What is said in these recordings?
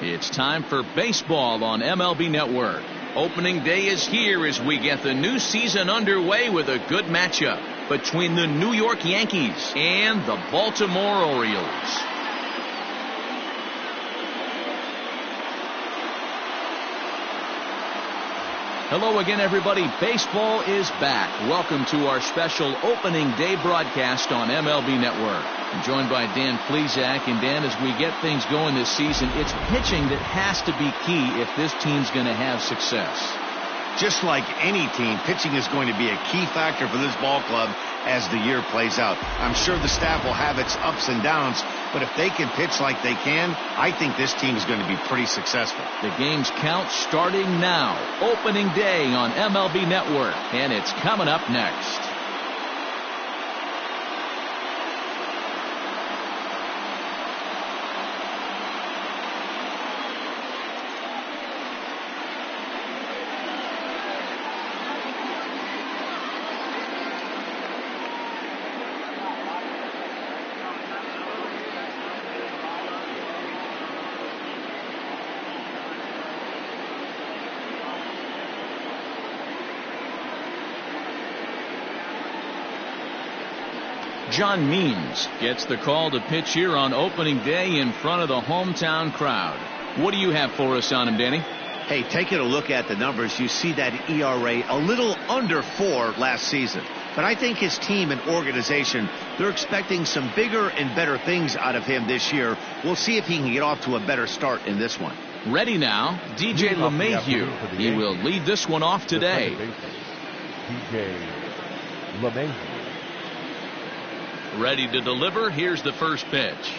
It's time for baseball on MLB Network. Opening day is here as we get the new season underway with a good matchup between the New York Yankees and the Baltimore Orioles. Hello again, everybody. Baseball is back. Welcome to our special opening day broadcast on MLB Network. I'm joined by Dan Plesac. And Dan, as we get things going this season, it's pitching that has to be key if this team's going to have success. Just like any team, pitching is going to be a key factor for this ball club as the year plays out. I'm sure the staff will have its ups and downs, but if they can pitch like they can, I think this team is going to be pretty successful. The game's count starting now. Opening day on MLB Network, and it's coming up next. John Means gets the call to pitch here on opening day in front of the hometown crowd. What do you have for us on him, Danny? Hey, taking a look at the numbers, you see that ERA a little under 4 last season. But I think his team and organization, they're expecting some bigger and better things out of him this year. We'll see if he can get off to a better start in this one. Ready now, DJ LeMahieu. He will lead this one off today. DJ LeMahieu. Ready to deliver. Here's the first pitch.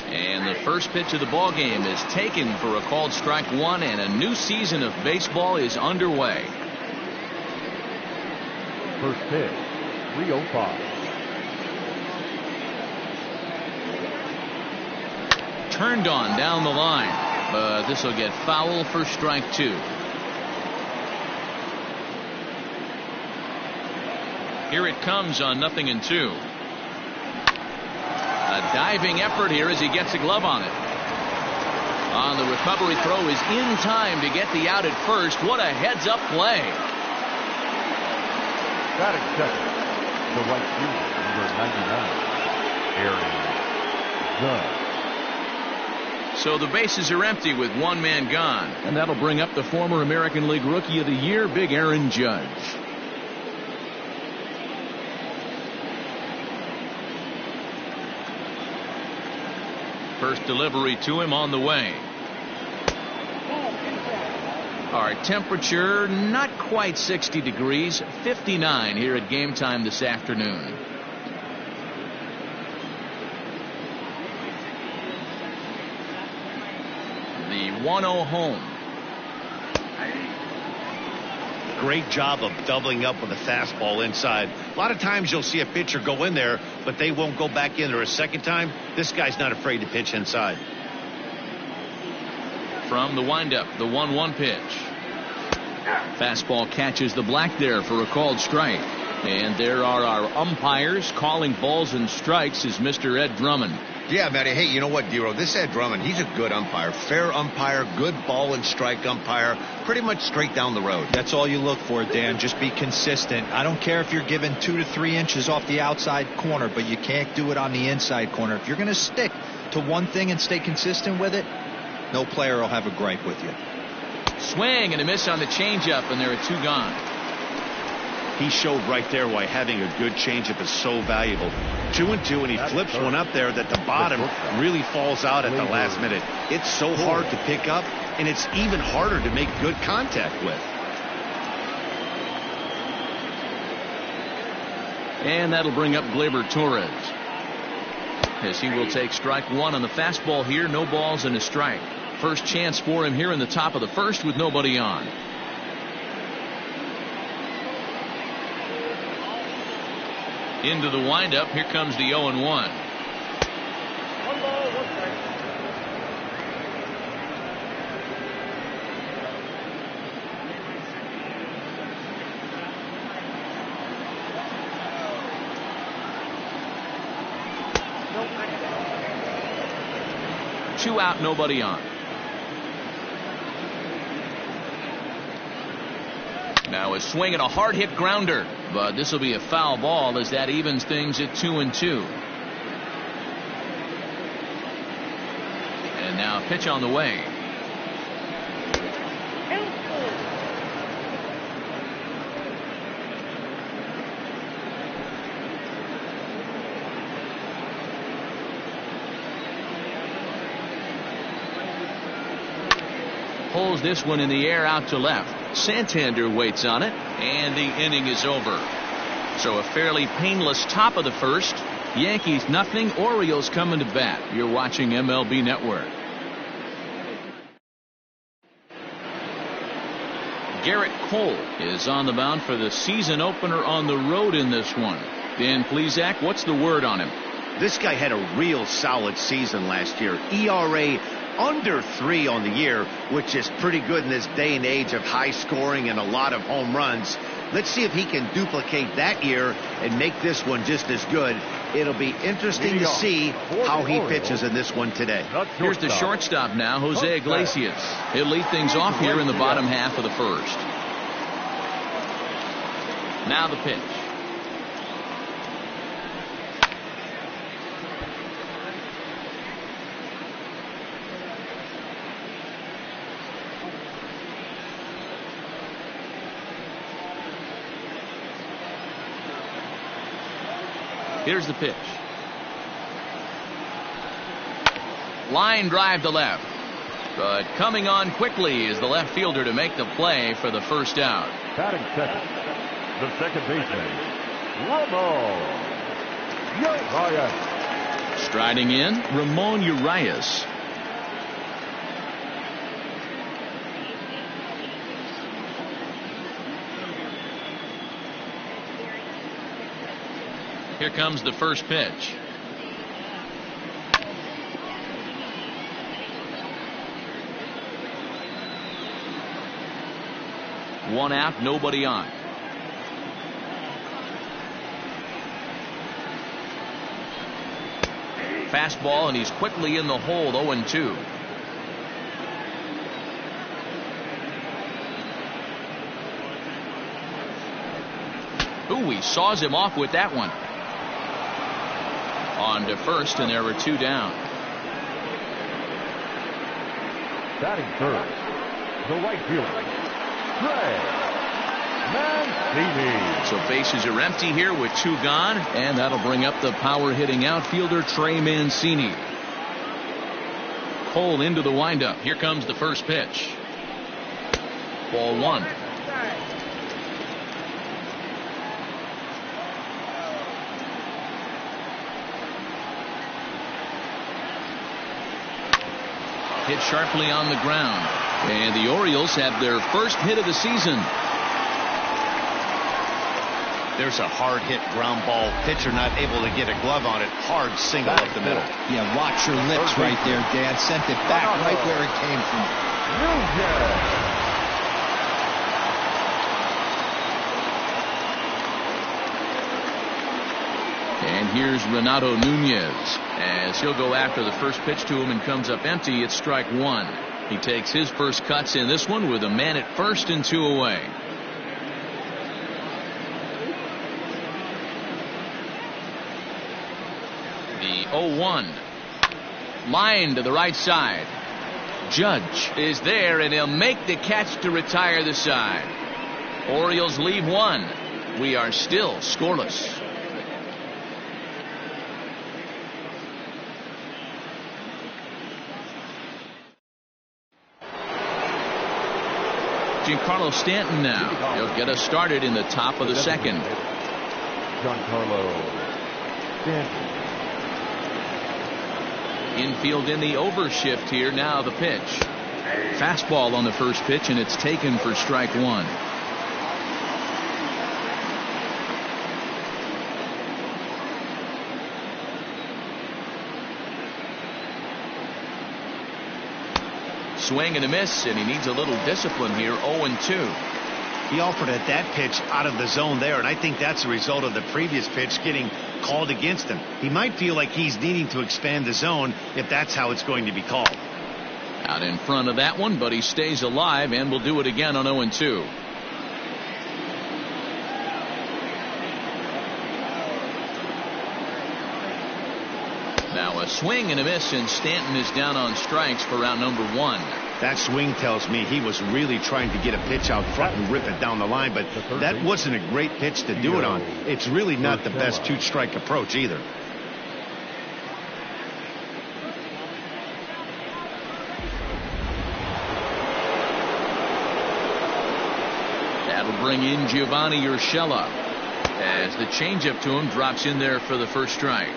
And the first pitch of the ball game is taken for a called strike one, and a new season of baseball is underway. First pitch, 305. Turned on down the line, but this will get foul for strike two. Here it comes on 0-2. A diving effort here as he gets a glove on it. On the recovery throw is in time to get the out at first. What a heads-up play. Batting second, the right fielder, number 99, Aaron Judge. So the bases are empty with one man gone. And that'll bring up the former American League Rookie of the Year, Big Aaron Judge. First delivery to him on the way. Our temperature not quite 60 degrees, 59 here at game time this afternoon. The 1-0 home. Great job of doubling up with a fastball inside. A lot of times you'll see a pitcher go in there, but they won't go back in there a second time. This guy's not afraid to pitch inside. From the windup, the 1-1 pitch. Fastball catches the black there for a called strike. And there are our umpires calling balls and strikes is Mr. Ed Drummond. Yeah, Matty. Hey, you know what, Dero? This Ed Drummond, he's a good umpire. Fair umpire, good ball and strike umpire. Pretty much straight down the road. That's all you look for, Dan. Just be consistent. I don't care if you're given 2 to 3 inches off the outside corner, but you can't do it on the inside corner. If you're going to stick to one thing and stay consistent with it, no player will have a gripe with you. Swing and a miss on the changeup, and there are 2 gone. He showed right there why having a good changeup is so valuable. 2-2, and he flips one up there that the bottom really falls out at the last minute. It's so hard to pick up, and it's even harder to make good contact with. And that'll bring up Gleyber Torres, as he will take strike one on the fastball here. No balls and a strike. First chance for him here in the top of the first with nobody on. Into the windup. Here comes the 0-1. 1 ball, 1 strike. 2 out, nobody on. Now a swing and a hard hit grounder, but this will be a foul ball as that evens things at 2-2. And now a pitch on the way. Pulls this one in the air out to left. Santander waits on it, and the inning is over. So a fairly painless top of the first. Yankees nothing, Orioles coming to bat. You're watching MLB Network. Garrett Cole is on the mound for the season opener on the road in this one. Dan Plesac, what's the word on him? This guy had a real solid season last year. ERA under 3 on the year, which is pretty good in this day and age of high scoring and a lot of home runs. Let's see if he can duplicate that year and make this one just as good. It'll be interesting to see how he pitches in this one today. Here's the shortstop now, Jose Iglesias. He'll lead things off here in the bottom half of the first. Now the pitch. Here's the pitch. Line drive to left. But coming on quickly is the left fielder to make the play for the first out. Batting second, the second baseman, Ramon Urias. Striding in, Ramon Urias. Here comes the first pitch. One out, nobody on. Fastball, and he's quickly in the hole, 0-2. Ooh, he saws him off with that one. On to first, and there were 2 down. Batting third, the right fielder, Trey Mancini. So bases are empty here with 2 gone, and that'll bring up the power hitting outfielder Trey Mancini. Cole into the windup. Here comes the first pitch. Ball 1. Hit sharply on the ground. And the Orioles have their first hit of the season. There's a hard hit ground ball. Pitcher not able to get a glove on it. Hard single up the middle. Yeah, watch your lips right there, Dan. Sent it back right where it came from. And here's Renato Nunez as he'll go after the first pitch to him and comes up empty. It's strike 1. He takes his first cuts in this one with a man at first and 2 away. The 0-1. Line to the right side. Judge is there, and he'll make the catch to retire the side. Orioles lead 1. We are still scoreless. Giancarlo Stanton now. He'll get us started in the top of the second. Giancarlo Stanton. Infield in the overshift here. Now the pitch. Fastball on the first pitch, and it's taken for strike 1. Swing and a miss, and he needs a little discipline here. 0-2. He offered at that pitch out of the zone there, and I think that's a result of the previous pitch getting called against him. He might feel like he's needing to expand the zone if that's how it's going to be called. Out in front of that one, but he stays alive and will do it again on 0-2. Now a swing and a miss, and Stanton is down on strikes for round number 1. That swing tells me he was really trying to get a pitch out front and rip it down the line, but that wasn't a great pitch to do it on. It's really not the best 2-strike approach either. That'll bring in Giovanni Urshela as the changeup to him drops in there for the first strike.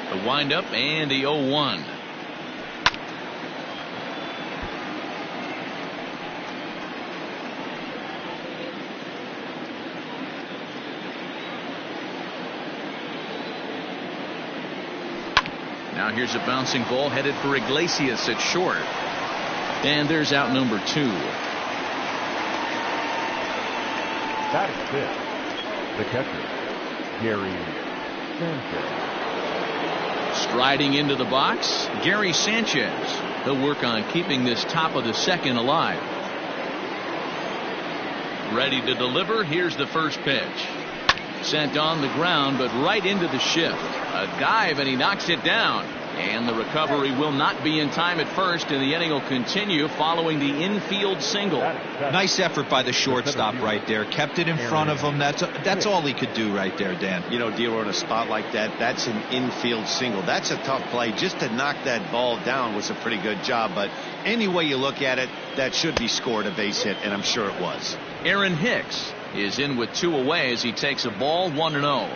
The windup and the 0-1. Now here's a bouncing ball headed for Iglesias at short. And there's out number 2. That is it. The catcher, Gary Sanchez. Striding into the box, Gary Sanchez. He'll work on keeping this top of the second alive. Ready to deliver. Here's the first pitch. Sent on the ground, but right into the shift. A dive, and he knocks it down. And the recovery will not be in time at first, and the inning will continue following the infield single. Nice effort by the shortstop right there. Kept it in front of him. That's all he could do right there, Dan. You know, Dealer, in a spot like that, that's an infield single. That's a tough play. Just to knock that ball down was a pretty good job, but any way you look at it, that should be scored a base hit, and I'm sure it was. Aaron Hicks is in with 2 away as he takes a ball 1-0.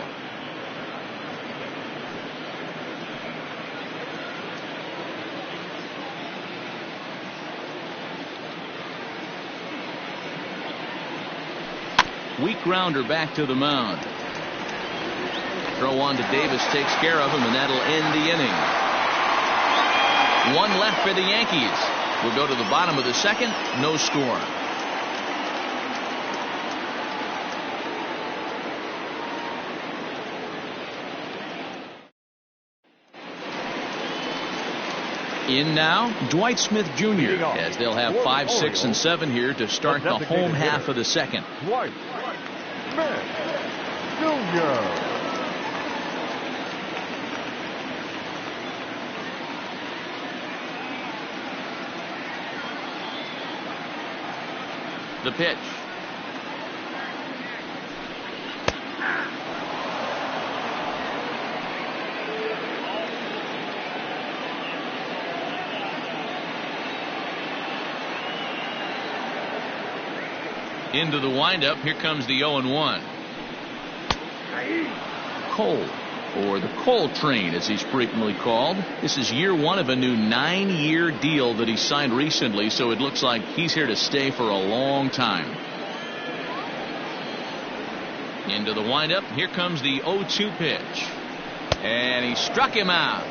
Weak grounder back to the mound. Throw on to Davis takes care of him, and that'll end the inning. 1 left for the Yankees. We'll go to the bottom of the second. No score. In now, Dwight Smith Jr. as they'll have 5, 6, and 7 here to start the home half of the second. Dwight Smith Jr. The pitch. Into the windup. Here comes the 0-1. Cole, or the Cole train as he's frequently called. This is year 1 of a new 9-year deal that he signed recently, so it looks like he's here to stay for a long time. Into the windup. Here comes the 0-2 pitch. And he struck him out.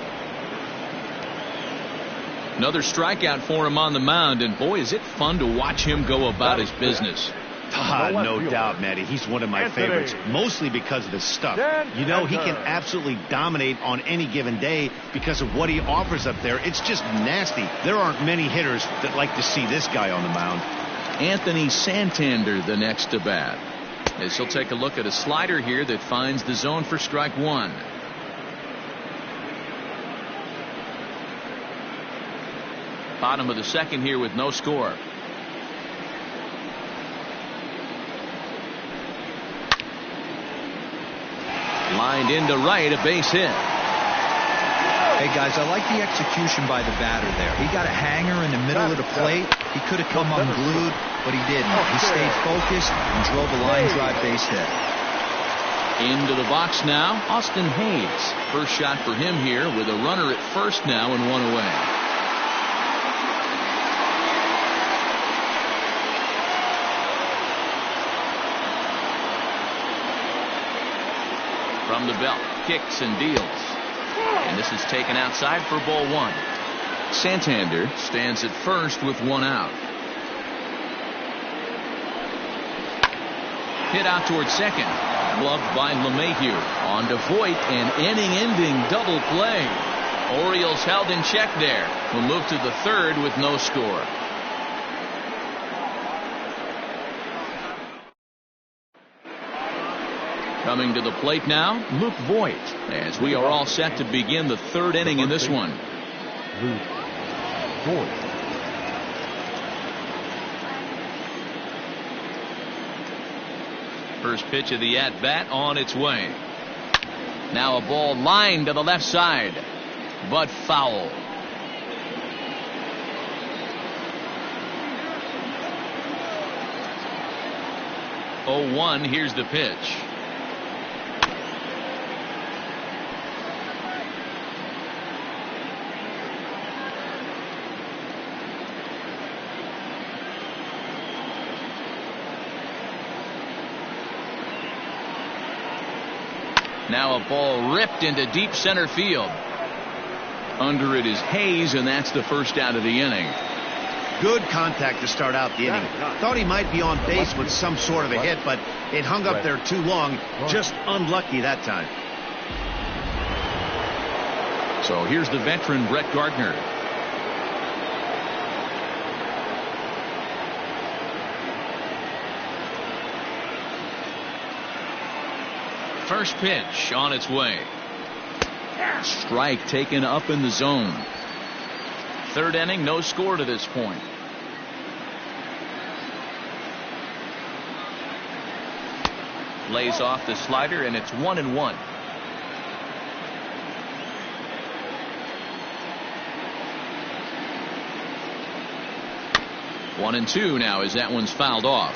Another strikeout for him on the mound, and boy, is it fun to watch him go about his business. No doubt, Matty. He's one of my favorites, mostly because of his stuff. You know, he can absolutely dominate on any given day because of what he offers up there. It's just nasty. There aren't many hitters that like to see this guy on the mound. Anthony Santander the next to bat, as he'll take a look at a slider here that finds the zone for strike 1. Bottom of the second here with no score. Lined into right, a base hit. Hey guys, I like the execution by the batter there. He got a hanger in the middle of the plate. He could have come unglued, but he didn't. He stayed focused and drove a line drive base hit. Into the box now, Austin Hayes. First shot for him here with a runner at first now and 1 away. From the belt, kicks and deals. And this is taken outside for ball 1. Santander stands at first with 1 out. Hit out towards second. Gloved by LeMahieu. On to Voit, an inning-ending double play. Orioles held in check there. We'll move to the third with no score. Coming to the plate now, Luke Voigt, as we are all set to begin the third inning in this one. Luke Voigt. First pitch of the at-bat on its way. Now a ball lined to the left side, but foul. 0-1, here's the pitch. Now a ball ripped into deep center field. Under it is Hayes, and that's the first out of the inning. Good contact to start out the inning. Thought he might be on base with some sort of a hit, but it hung up there too long. Just unlucky that time. So here's the veteran Brett Gardner. First pitch on its way. Strike taken up in the zone. Third inning, no score to this point. Lays off the slider, and it's 1-1. One and two now as that one's fouled off.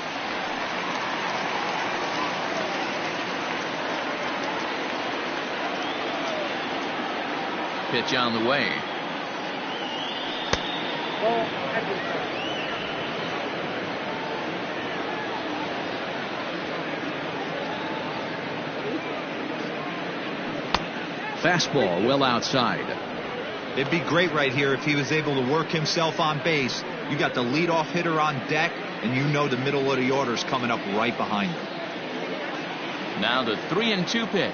Pitch on the way. Fastball well outside. It'd be great right here if he was able to work himself on base. You got the leadoff hitter on deck, and you know the middle of the order is coming up right behind him. Now the 3-2 pitch.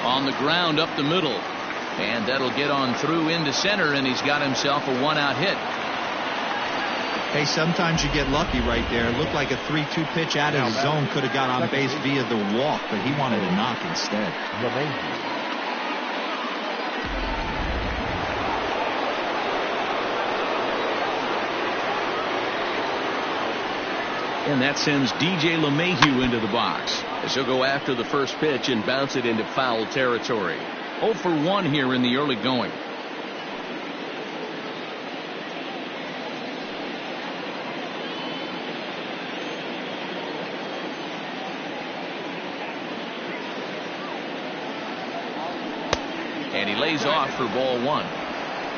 On the ground up the middle. And that'll get on through into center, and he's got himself a one-out hit. Hey, sometimes you get lucky right there. It looked like a 3-2 pitch out of the zone could have got on base via the walk, but he wanted a knock instead. And that sends DJ LeMahieu into the box as he'll go after the first pitch and bounce it into foul territory. 0 for 1 here in the early going. And he lays off for ball one.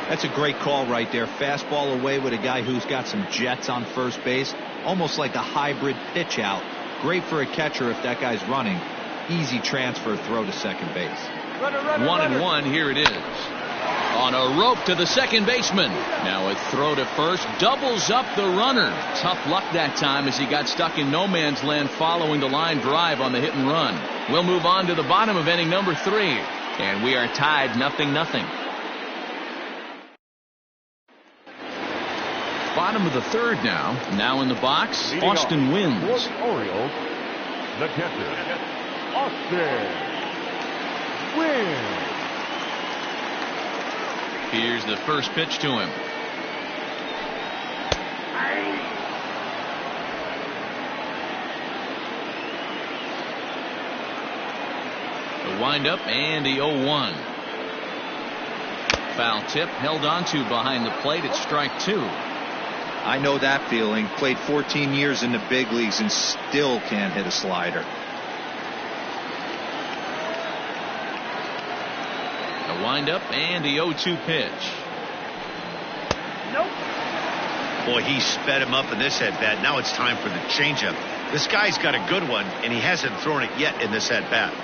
That's a great call right there. Fastball away with a guy who's got some jets on first base. Almost like a hybrid pitch out. Great for a catcher if that guy's running. Easy transfer throw to second base. 1-1, here it is. On a rope to the second baseman. Now a throw to first. Doubles up the runner. Tough luck that time as he got stuck in no man's land following the line drive on the hit and run. We'll move on to the bottom of inning number 3. And we are tied 0-0. Bottom of the third now. Now in the box, Austin Wynns. For the Orioles, the catcher, Austin Wynns. Here's the first pitch to him. The windup and the 0-1. Foul tip held onto behind the plate at strike 2. I know that feeling. Played 14 years in the big leagues and still can't hit a slider. The windup and the 0-2 pitch. Nope. Boy, he sped him up in this at bat. Now it's time for the changeup. This guy's got a good one, and he hasn't thrown it yet in this at bat.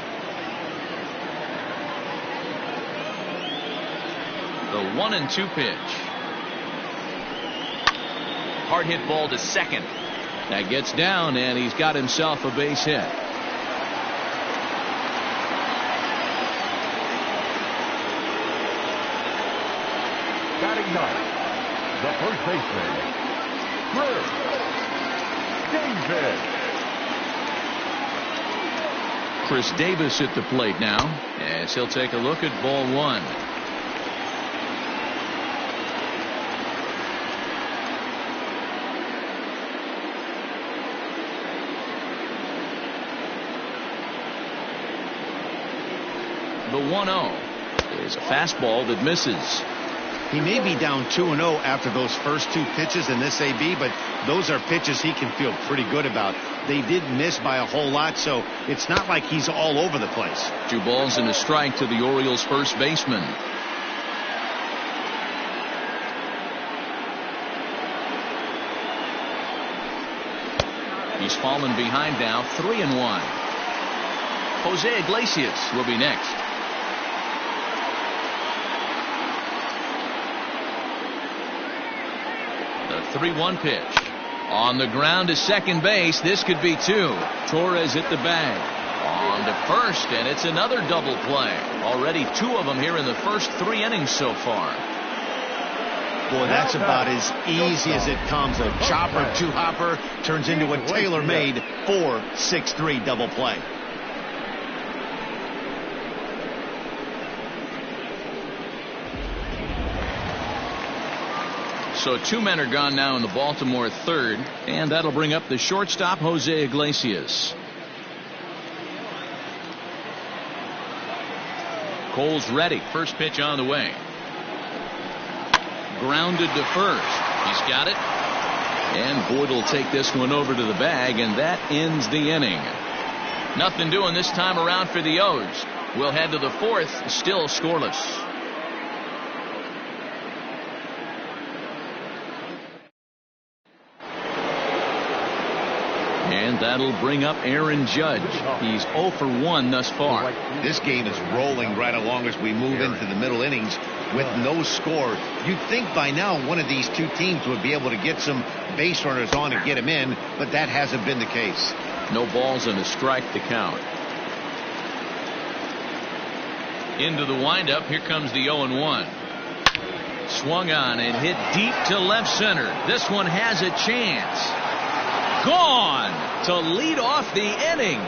The 1-2 pitch. Hard hit ball to second. That gets down, and he's got himself a base hit. Batting ninth, the first baseman, Chris Davis. Chris Davis at the plate now, as he'll take a look at ball one. The 1-0 is a fastball that misses. He may be down 2-0 after those first two pitches in this AB, but those are pitches he can feel pretty good about. They did miss by a whole lot, so it's not like he's all over the place. 2 balls and a strike to the Orioles first baseman. He's fallen behind now, 3-1. Jose Iglesias will be next. The 3-1 pitch. On the ground to second base. This could be 2. Torres hit the bag. On to first, and it's another double play. Already 2 of them here in the first 3 innings so far. Boy, that's about as easy as it comes. A chopper, 2-hopper turns into a tailor-made 4-6-3 double play. So 2 men are gone now in the Baltimore third, and that'll bring up the shortstop, Jose Iglesias. Cole's ready. First pitch on the way. Grounded to first. He's got it. And Boyd will take this one over to the bag, and that ends the inning. Nothing doing this time around for the O's. We'll head to the 4th, still scoreless. And that'll bring up Aaron Judge. He's 0 for 1 thus far. This game is rolling right along as we move into the middle innings with no score. You'd think by now one of these 2 teams would be able to get some base runners on and get them in, but that hasn't been the case. No balls and a strike to count. Into the windup. Here comes the 0-1. Swung on and hit deep to left center. This one has a chance. Gone to lead off the inning.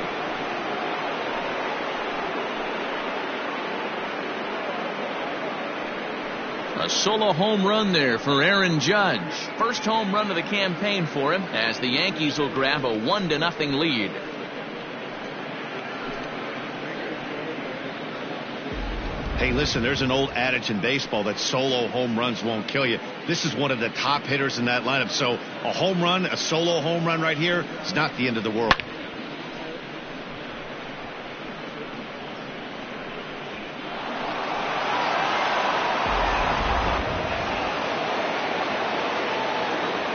A solo home run there for Aaron Judge. First home run of the campaign for him, as the Yankees will grab a 1-0 lead. Hey, listen, there's an old adage in baseball that solo home runs won't kill you. This is one of the top hitters in that lineup. So a home run, a solo home run right here, is not the end of the world.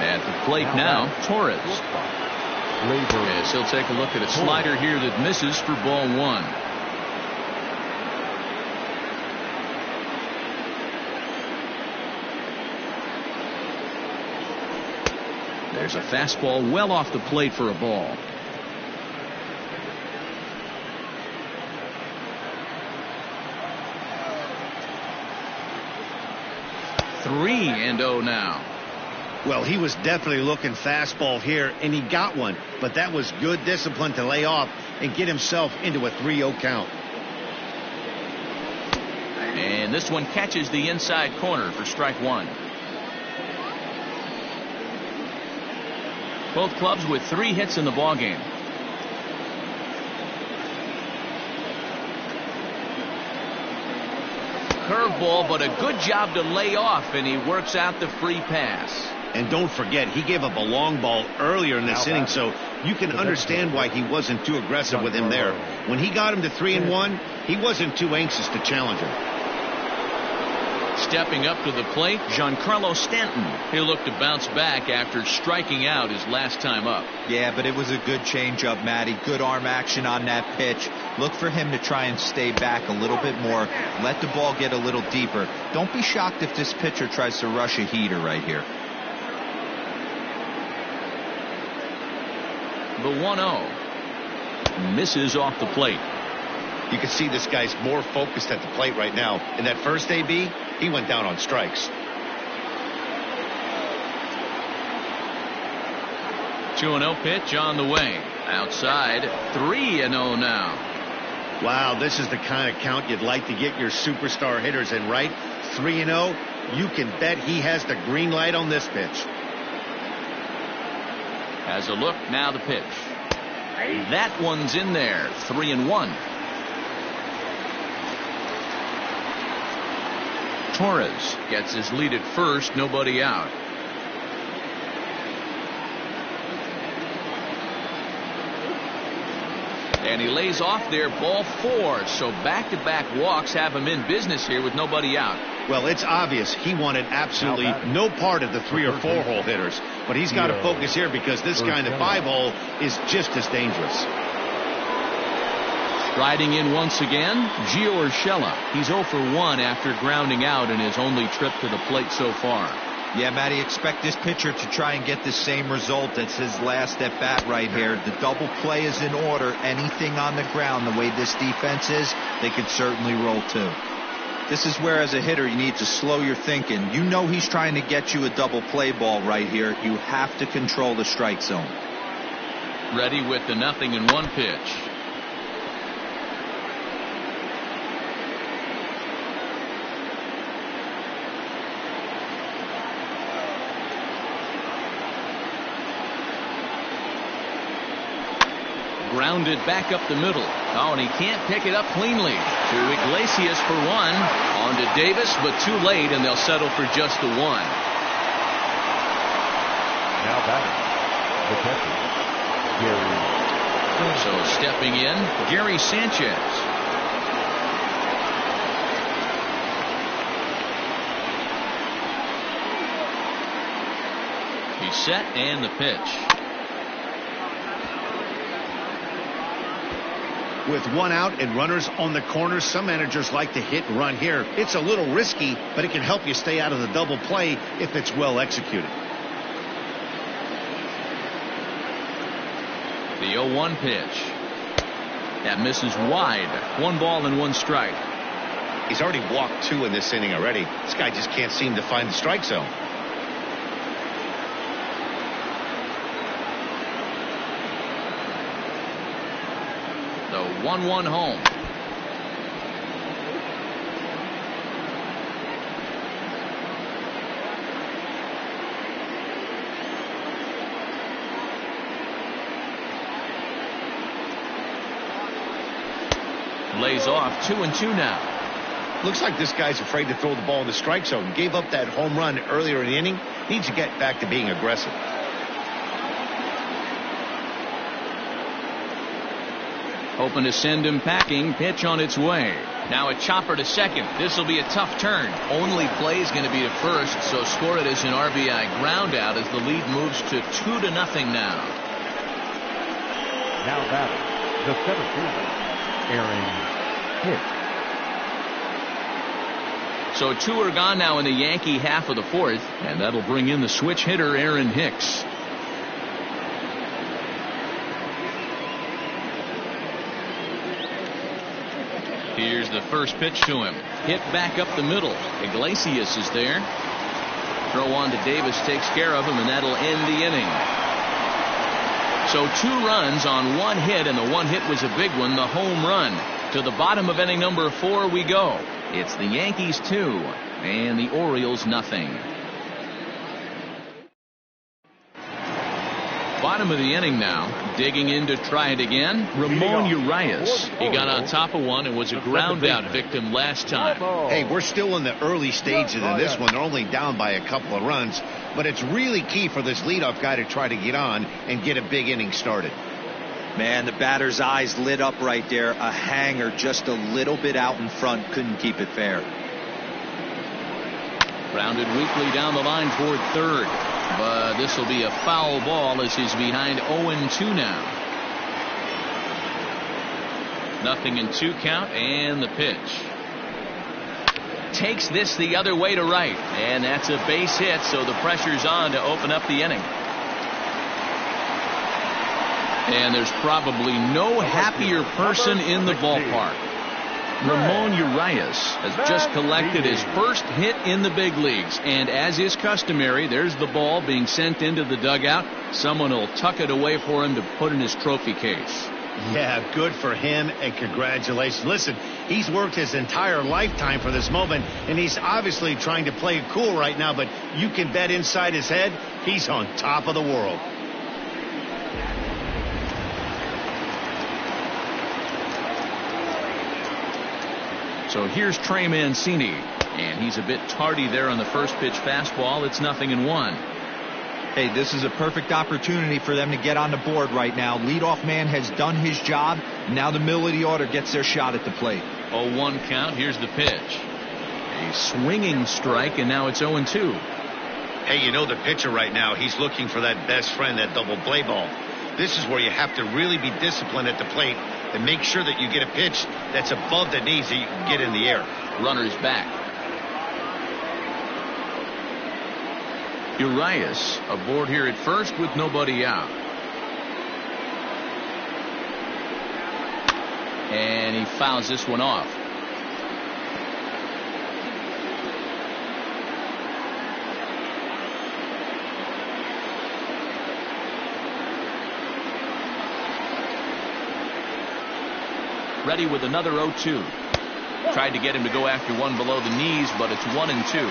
At the plate now, Torres. Yes, he'll take a look at a slider here that misses for ball 1. There's a fastball well off the plate for a ball. Three and 0 now. Well, he was definitely looking fastball here, and he got one. But that was good discipline to lay off and get himself into a 3-0 count. And this one catches the inside corner for strike 1. Both clubs with 3 hits in the ballgame. Curveball, but a good job to lay off, and he works out the free pass. And don't forget, he gave up a long ball earlier in this inning, so you can understand why he wasn't too aggressive with him there. When he got him to 3-1, he wasn't too anxious to challenge him. Stepping up to the plate, Giancarlo Stanton. He'll look to bounce back after striking out his last time up. Yeah, but it was a good changeup, Matty. Good arm action on that pitch. Look for him to try and stay back a little bit more. Let the ball get a little deeper. Don't be shocked if this pitcher tries to rush a heater right here. The 1-0 misses off the plate. You can see this guy's more focused at the plate right now. In that first AB, he went down on strikes. 2-0 pitch on the way. Outside, 3-0 now. Wow, this is the kind of count you'd like to get your superstar hitters in, right? 3-0. You can bet he has the green light on this pitch. Has a look, now the pitch. That one's in there. 3-1. Torres gets his lead at first, nobody out. And he lays off there, ball 4. So back-to-back walks have him in business here with nobody out. Well, it's obvious he wanted absolutely no part of the 3 or 4 hole hitters. But he's got to focus here because this guy in the 5 hole is just as dangerous. Striding in once again, Gio Urshela. He's 0 for 1 after grounding out in his only trip to the plate so far. Yeah, Matty, expect this pitcher to try and get the same result as his last at bat right here. The double play is in order. Anything on the ground, the way this defense is, they could certainly roll too. This is where, as a hitter, you need to slow your thinking. You know he's trying to get you a double play ball right here. You have to control the strike zone. Ready with the 0-1 pitch. Grounded back up the middle. Oh, and he can't pick it up cleanly. To Iglesias for 1. On to Davis, but too late, and they'll settle for just the 1. Now batting, the catcher, Gary. So stepping in, Gary Sanchez. He's set, and the pitch. With 1 out and runners on the corners, some managers like to hit and run here. It's a little risky, but it can help you stay out of the double play if it's well executed. The 0-1 pitch. That misses wide. 1 ball and 1 strike. He's already walked 2 in this inning already. This guy just can't seem to find the strike zone. The 1-1 home. Lays off 2-2 now. Looks like this guy's afraid to throw the ball in the strike zone. Gave up that home run earlier in the inning. Needs to get back to being aggressive. Hoping to send him packing. Pitch on its way. Now a chopper to second. This will be a tough turn. Only play is going to be to first, so score it as an RBI ground out as the lead moves to 2-0 now. Now batting, the center fielder, Aaron Hicks. So 2 are gone now in the Yankee half of the 4th, and that'll bring in the switch hitter Aaron Hicks. Here's the first pitch to him. Hit back up the middle. Iglesias is there. Throw on to Davis takes care of him, and that'll end the inning. So 2 runs on 1 hit, and the 1 hit was a big one, the home run. To the bottom of inning number 4 we go. It's the Yankees 2 and the Orioles nothing. Bottom of the inning now, digging in to try it again, Ramon Urias. He got on top of one and was a ground out victim last time. Hey, we're still in the early stages of this one. They're only down by a couple of runs, but it's really key for this leadoff guy to try to get on and get a big inning started. Man, the batter's eyes lit up right there. A hanger just a little bit out in front. Couldn't keep it fair. Grounded weakly down the line toward third. But this will be a foul ball as he's behind 0-2 now. 0-2 count, and the pitch. Takes this the other way to right. And that's a base hit, so the pressure's on to open up the inning. And there's probably no happier person in the ballpark. Ramon Urias has just collected his first hit in the big leagues, and as is customary, there's the ball being sent into the dugout. Someone will tuck it away for him to put in his trophy case. Yeah, good for him, and congratulations. Listen, he's worked his entire lifetime for this moment, and he's obviously trying to play it cool right now, but you can bet inside his head, he's on top of the world. So here's Trey Mancini, and he's a bit tardy there on the first pitch fastball. It's 0-1. Hey, this is a perfect opportunity for them to get on the board right now. Leadoff man has done his job. Now the middle of the order gets their shot at the plate. 0-1 count. Here's the pitch. A swinging strike, and now it's 0-2. Hey, you know the pitcher right now, he's looking for that best friend, that double play ball. This is where you have to really be disciplined at the plate and make sure that you get a pitch that's above the knees that you can get in the air. Runner's back. Urias aboard here at first with nobody out. And he fouls this one off. Ready with another 0-2. Tried to get him to go after one below the knees, but it's 1-2.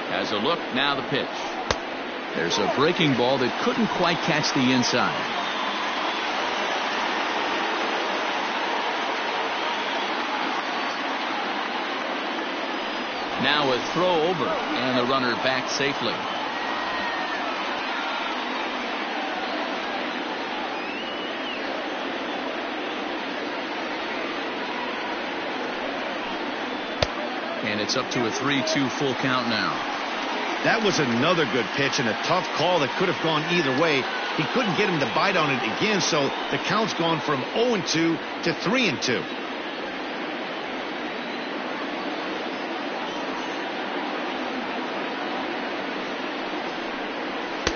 Has a look, now the pitch. There's a breaking ball that couldn't quite catch the inside. Now a throw over, and the runner back safely. And it's up to a 3-2 full count now. That was another good pitch and a tough call that could have gone either way. He couldn't get him to bite on it again, so the count's gone from 0-2 to 3-2.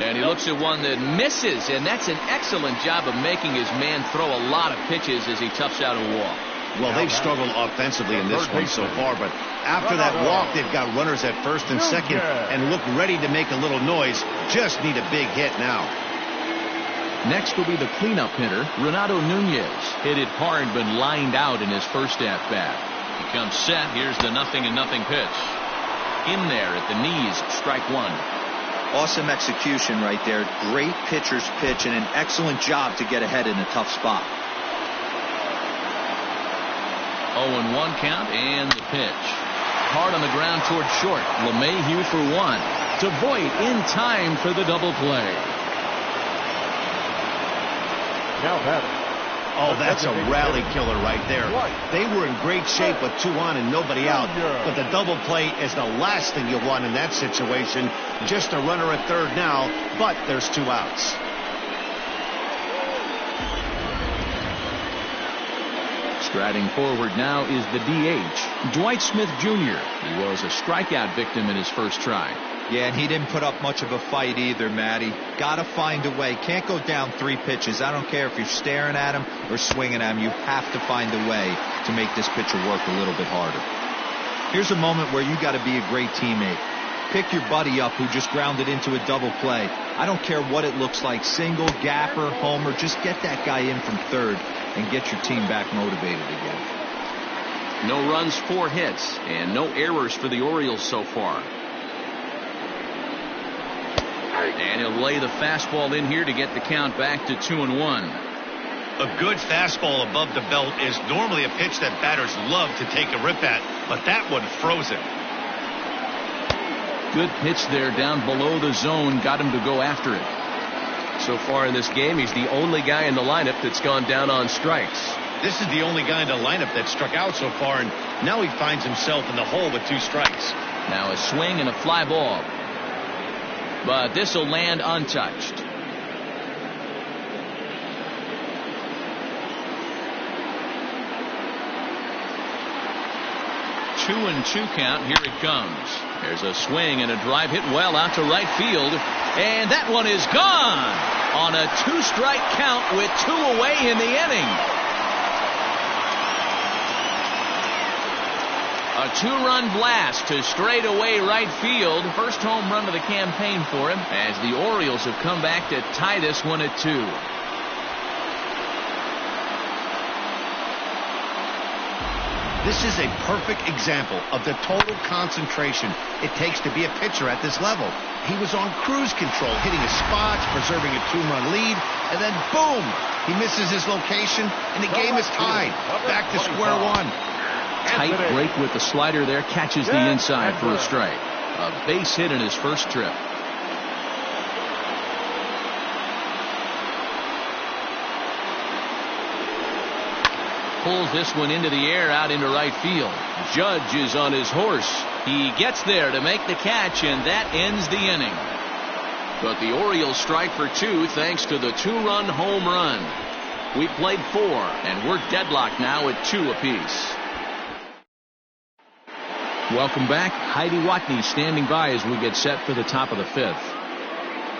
And he looks at one that misses, and that's an excellent job of making his man throw a lot of pitches as he toughs out a walk. Well, they've struggled offensively in this one so far, but after that walk, they've got runners at first and second and look ready to make a little noise. Just need a big hit now. Next will be the cleanup hitter, Renato Nunez. Hit it hard, but lined out in his first at-bat. He comes set. Here's the 0-0 pitch. In there at the knees, strike one. Awesome execution right there. Great pitcher's pitch and an excellent job to get ahead in a tough spot. 0-1 count, and the pitch. Hard on the ground toward short. LeMahieu for one. To Voit in time for the double play. Now batting. Oh, that's a rally killer right there. They were in great shape with 2 on and nobody out. But the double play is the last thing you want in that situation. Just a runner at third now, but there's 2 outs. Striding forward now is the DH, Dwight Smith Jr. He was a strikeout victim in his first try. Yeah, and he didn't put up much of a fight either, Matty. Got to find a way. Can't go down 3 pitches. I don't care if you're staring at him or swinging at him. You have to find a way to make this pitcher work a little bit harder. Here's a moment where you got to be a great teammate. Pick your buddy up who just grounded into a double play. I don't care what it looks like, single, gapper, homer. Just get that guy in from third and get your team back motivated again. No runs, 4 hits, and no errors for the Orioles so far. And he'll lay the fastball in here to get the count back to 2-1. A good fastball above the belt is normally a pitch that batters love to take a rip at, but that one froze him. Good pitch there down below the zone, got him to go after it. So far in this game, he's the only guy in the lineup that's gone down on strikes. This is the only guy in the lineup that struck out so far, and now he finds himself in the hole with 2 strikes. Now a swing and a fly ball. But this will land untouched. Two and 2 count. Here it comes. There's a swing and a drive hit well out to right field. And that one is gone on a 2-strike count with 2 away in the inning. A two-run blast to straightaway right field. First home run of the campaign for him, as the Orioles have come back to tie this one at 2. This is a perfect example of the total concentration it takes to be a pitcher at this level. He was on cruise control, hitting his spots, preserving a 2-run lead, and then boom! He misses his location, and the game is tied. Back to square one. Tight break with the slider there, catches the inside for a strike. A base hit in his first trip. Pulls this one into the air out into right field. Judge is on his horse. He gets there to make the catch, and that ends the inning. But the Orioles strike for 2 thanks to the 2-run home run. We played 4, and we're deadlocked now at 2 apiece. Welcome back. Heidi Watney standing by as we get set for the top of the 5th.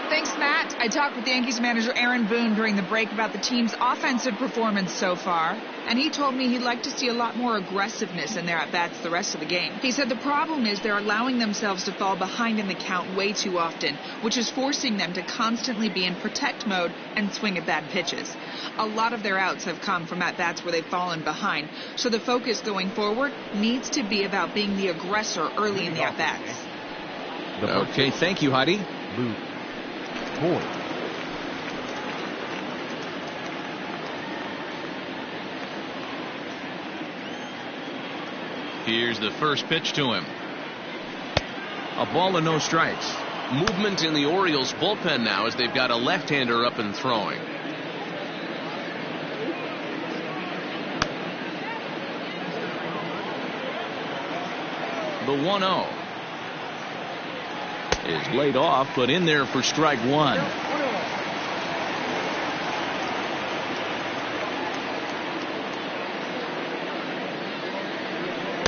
Thanks, Matt. I talked with Yankees manager Aaron Boone during the break about the team's offensive performance so far, and he told me he'd like to see a lot more aggressiveness in their at-bats the rest of the game. He said the problem is they're allowing themselves to fall behind in the count way too often, which is forcing them to constantly be in protect mode and swing at bad pitches. A lot of their outs have come from at-bats where they've fallen behind, so the focus going forward needs to be about being the aggressor early in the at-bats. Okay, thank you, Heidi. Here's the first pitch to him. A ball and no strikes. Movement in the Orioles bullpen now as they've got a left-hander up and throwing. The 1-0 is laid off, but in there for strike 1.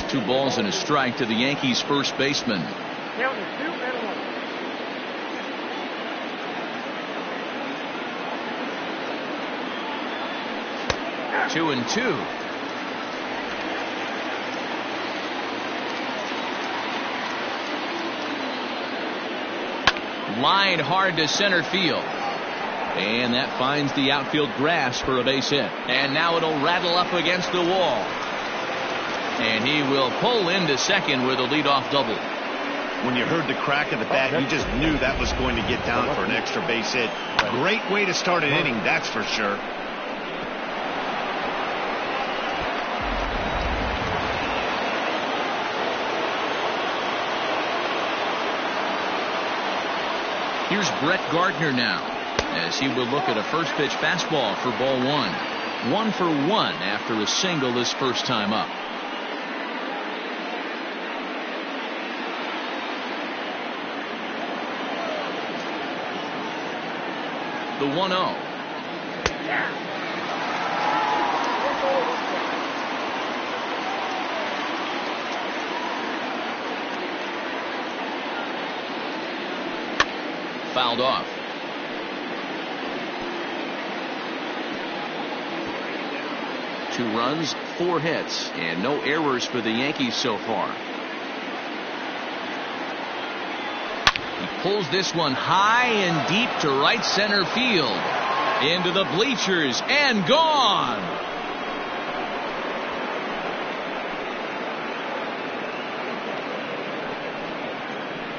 Two balls and a strike to the Yankees first baseman. 2-2. Line hard to center field. And that finds the outfield grass for a base hit. And now it'll rattle up against the wall. And he will pull into second with a leadoff double. When you heard the crack of the bat, you just knew that was going to get down for an extra base hit. Great way to start an inning, that's for sure. Here's Brett Gardner now, as he will look at a first pitch fastball for ball 1. 1 for 1 after a single this first time up. The 1-0. Fouled off. Two runs, 4 hits, and no errors for the Yankees so far. He pulls this one high and deep to right center field. Into the bleachers and gone.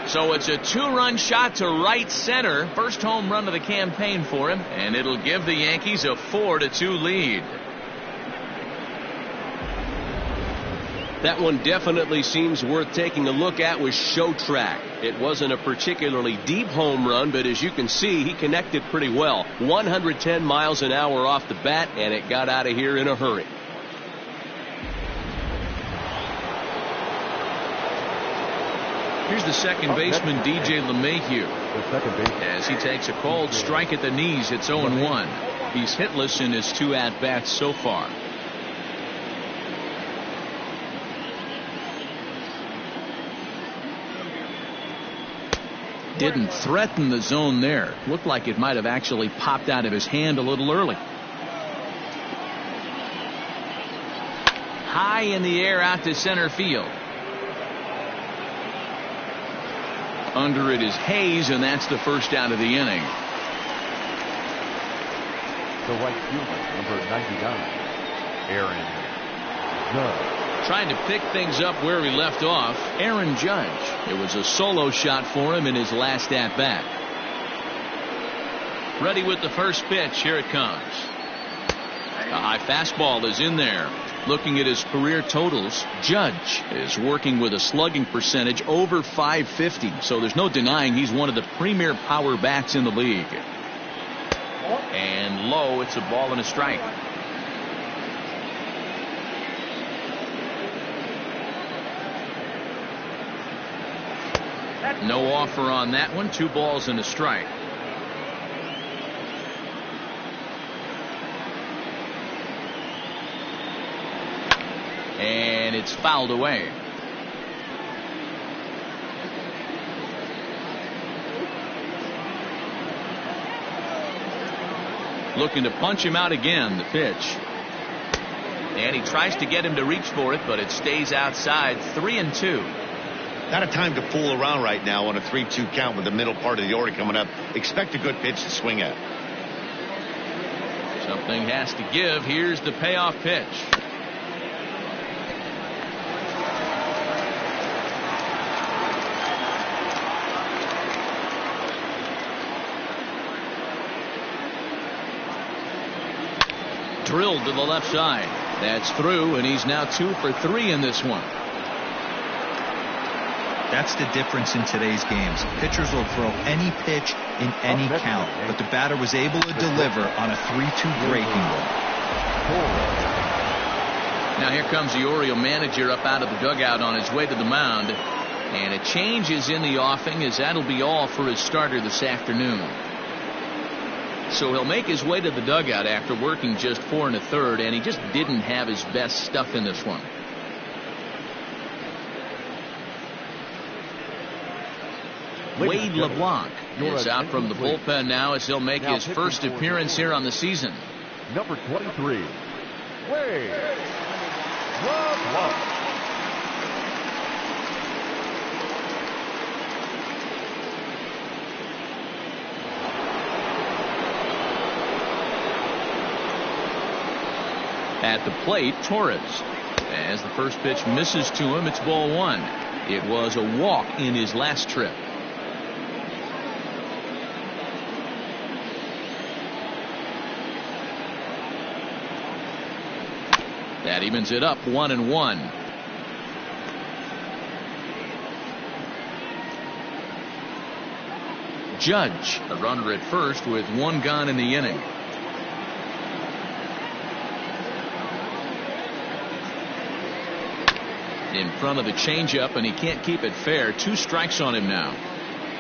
So it's a 2-run shot to right center. First home run of the campaign for him, and it'll give the Yankees a 4-2 lead. That one definitely seems worth taking a look at with Show Track. It wasn't a particularly deep home run, but as you can see, he connected pretty well. 110 miles an hour off the bat, and it got out of here in a hurry. Here's the second baseman, DJ LeMahieu, as he takes a called strike at the knees. It's 0-1. He's hitless in his 2 at-bats so far. Didn't threaten the zone there. Looked like it might have actually popped out of his hand a little early. High in the air out to center field. Under it is Hayes, and that's the first out of the inning. The right fielder, number 99, Aaron Judge. Trying to pick things up where he left off, Aaron Judge. It was a solo shot for him in his last at-bat. Ready with the first pitch. Here it comes. A high fastball is in there. Looking at his career totals, Judge is working with a slugging percentage over .550, so there's no denying he's one of the premier power bats in the league. And low, it's a ball and a strike. No offer on that one. 2 balls and a strike. And it's fouled away. Looking to punch him out again. The pitch. And he tries to get him to reach for it, but it stays outside. 3-2. Not a time to fool around right now on a 3-2 count with the middle part of the order coming up. Expect a good pitch to swing at. Something has to give. Here's the payoff pitch. Drilled to the left side. That's through, and he's now 2 for 3 in this one. That's the difference in today's games. Pitchers will throw any pitch in any count, but the batter was able to deliver on a 3-2 breaking ball. Now here comes the Oriole manager up out of the dugout on his way to the mound, and a change is in the offing, as that'll be all for his starter this afternoon. So he'll make his way to the dugout after working just 4 1/3, and he just didn't have his best stuff in this one. Wade LeBlanc is out from the bullpen now as he'll make his first appearance here on the season. Number 23, Wade LeBlanc. At the plate, Torres. As the first pitch misses to him, it's ball 1. It was a walk in his last trip. That evens it up 1-1. Judge, a runner at first with 1 gone in the inning. In front of the changeup, and he can't keep it fair. 2 strikes on him now.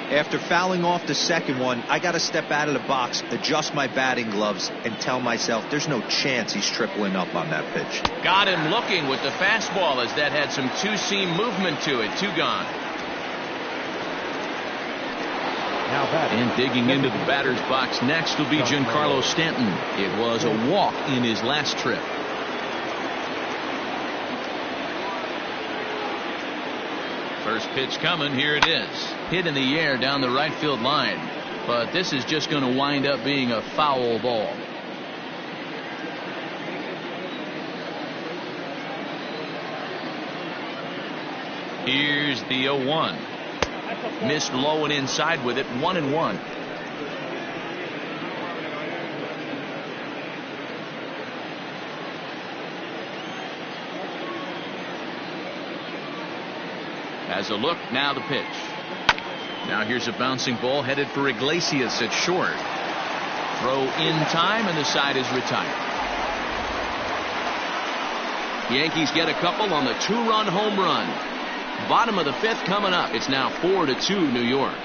After fouling off the second one, I got to step out of the box, adjust my batting gloves, and tell myself there's no chance he's tripling up on that pitch. Got him looking with the fastball, as that had some 2-seam movement to it. 2 gone. And digging into the batter's box next will be Giancarlo Stanton. It was a walk in his last trip. First pitch coming. Here it is. Hit in the air down the right field line. But this is just going to wind up being a foul ball. Here's the 0-1. Missed low and inside with it. 1-1. As a look, now the pitch. Now here's a bouncing ball headed for Iglesias at short. Throw in time, and the side is retired. Yankees get a couple on the 2-run home run. Bottom of the 5th coming up. It's now 4-2 New York.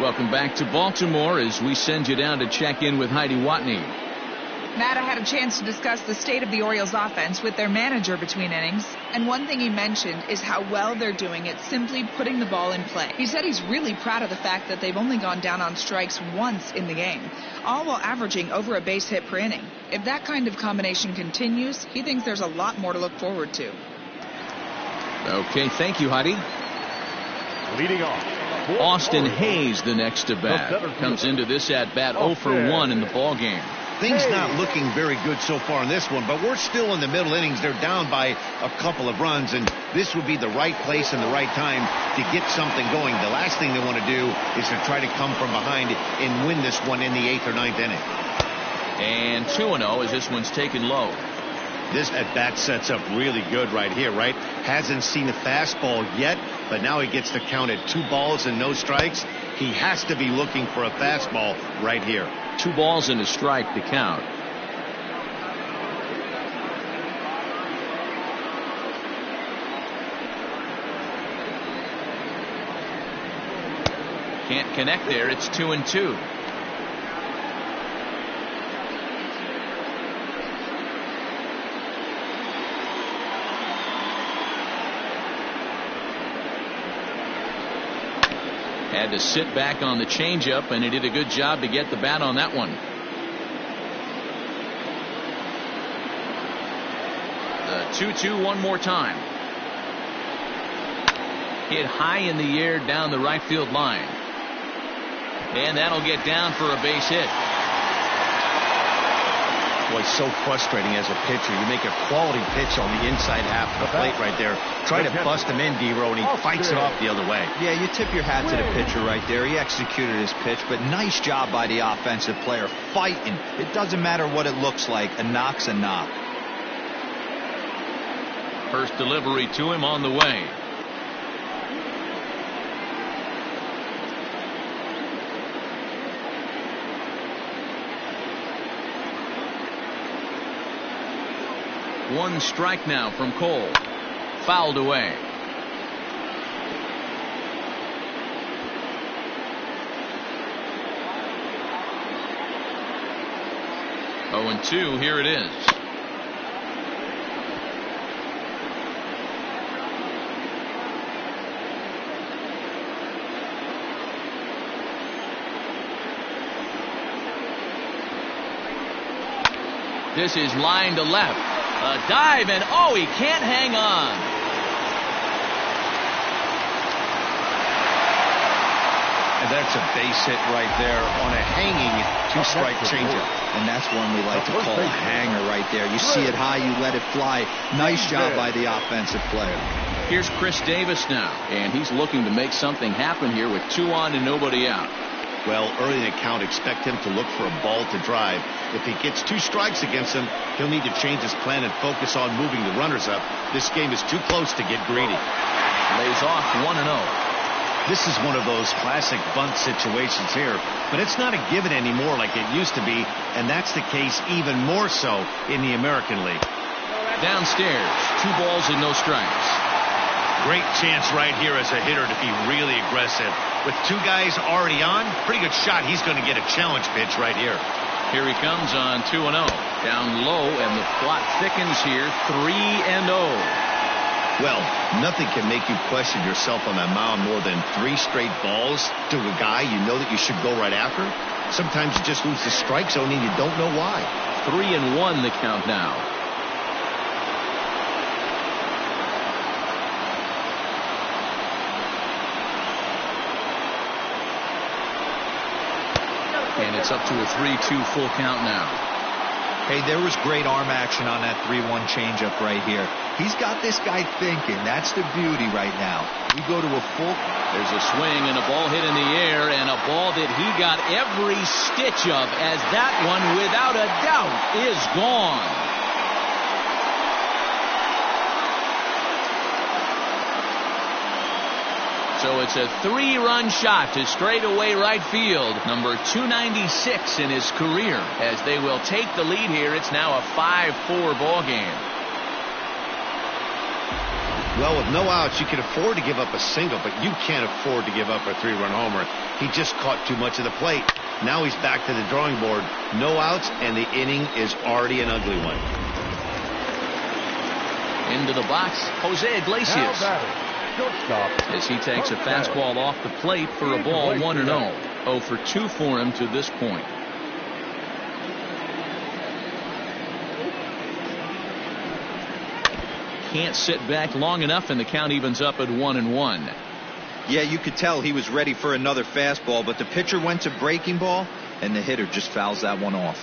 Welcome back to Baltimore as we send you down to check in with Heidi Watney. Matt, I had a chance to discuss the state of the Orioles offense with their manager between innings, and one thing he mentioned is how well they're doing at simply putting the ball in play. He said he's really proud of the fact that they've only gone down on strikes once in the game, all while averaging over a base hit per inning. If that kind of combination continues, he thinks there's a lot more to look forward to. Okay, thank you, Heidi. Leading off, Austin Hayes, the next to bat, comes into this at bat 0 for 1 in the ball game. Things not looking very good so far in this one, but we're still in the middle innings. They're down by a couple of runs, and this would be the right place and the right time to get something going. The last thing they want to do is to try to come from behind and win this one in the 8th or 9th inning. And 2-0 as this one's taken low. This at-bat sets up really good right here, right? Hasn't seen a fastball yet, but now he gets to count at 2 balls and no strikes. He has to be looking for a fastball right here. 2 balls and a strike to count. Can't connect there. It's 2-2. Had to sit back on the changeup, and he did a good job to get the bat on that one. The 2-2 one more time. Hit high in the air down the right field line. And that'll get down for a base hit. Boy, so frustrating as a pitcher. You make a quality pitch on the inside half of the plate right there. Try to bust him in, D-Row, and he fights it off the other way. Yeah, you tip your hat to the pitcher right there. He executed his pitch, but nice job by the offensive player. Fighting. It doesn't matter what it looks like. A knock's a knock. First delivery to him on the way. One strike now from Cole. Fouled away. Oh, and 2. Here it is. This is line to left. A dive, and oh, he can't hang on. And that's a base hit right there on a hanging 2-strike changeup. And that's one we like to call a hanger right there. You see it high, you let it fly. Nice job by the offensive player. Here's Chris Davis now, and he's looking to make something happen here with 2 on and nobody out. Well, early in the count, expect him to look for a ball to drive. If he gets 2 strikes against him, he'll need to change his plan and focus on moving the runners up. This game is too close to get greedy. Lays off 1-0. This is one of those classic bunt situations here, but it's not a given anymore like it used to be, and that's the case even more so in the American League. Downstairs, 2 balls and no strikes. Great chance right here as a hitter to be really aggressive. With 2 guys already on, pretty good shot. He's going to get a challenge pitch right here. Here he comes on 2-0. Down low, and the plot thickens here. 3-0. Well, nothing can make you question yourself on that mound more than 3 straight balls to a guy you know that you should go right after. Sometimes you just lose the strike zone and you don't know why. 3-1 the count now. And it's up to a 3-2 full count now. Hey, there was great arm action on that 3-1 changeup right here. He's got this guy thinking. That's the beauty right now. We go to a full. There's a swing and a ball hit in the air, and a ball that he got every stitch of, as that one, without a doubt, is gone. So it's a 3-run shot to straightaway right field. Number 296 in his career. As they will take the lead here, it's now a 5-4 ball game. Well, with no outs, you can afford to give up a single, but you can't afford to give up a 3-run homer. He just caught too much of the plate. Now he's back to the drawing board. No outs, and the inning is already an ugly one. Into the box, Jose Iglesias. As he takes a fastball off the plate for a ball, 1-0. 0 for 2 for him to this point. can't sit back long enough, and the count evens up at 1-1. Yeah, you could tell he was ready for another fastball, but the pitcher went to breaking ball, and the hitter just fouls that one off.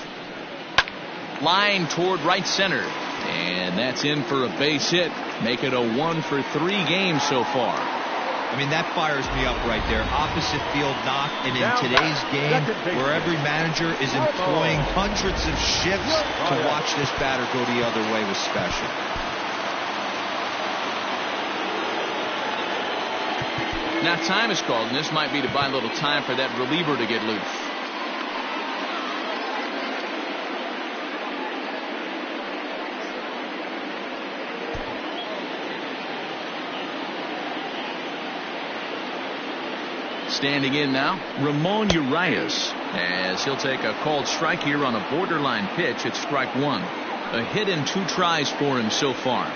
Line toward right center, and that's in for a base hit. Make it a 1-for-3 game so far. I mean, that fires me up right there. Opposite field knock, and in today's game, where every manager is employing hundreds of shifts, to watch this batter go the other way was special. Now time is called, and this might be to buy a little time for that reliever to get loose. Standing in now, Urias, as he'll take a called strike here on a borderline pitch. It's strike one. A hit in 2 tries for him so far.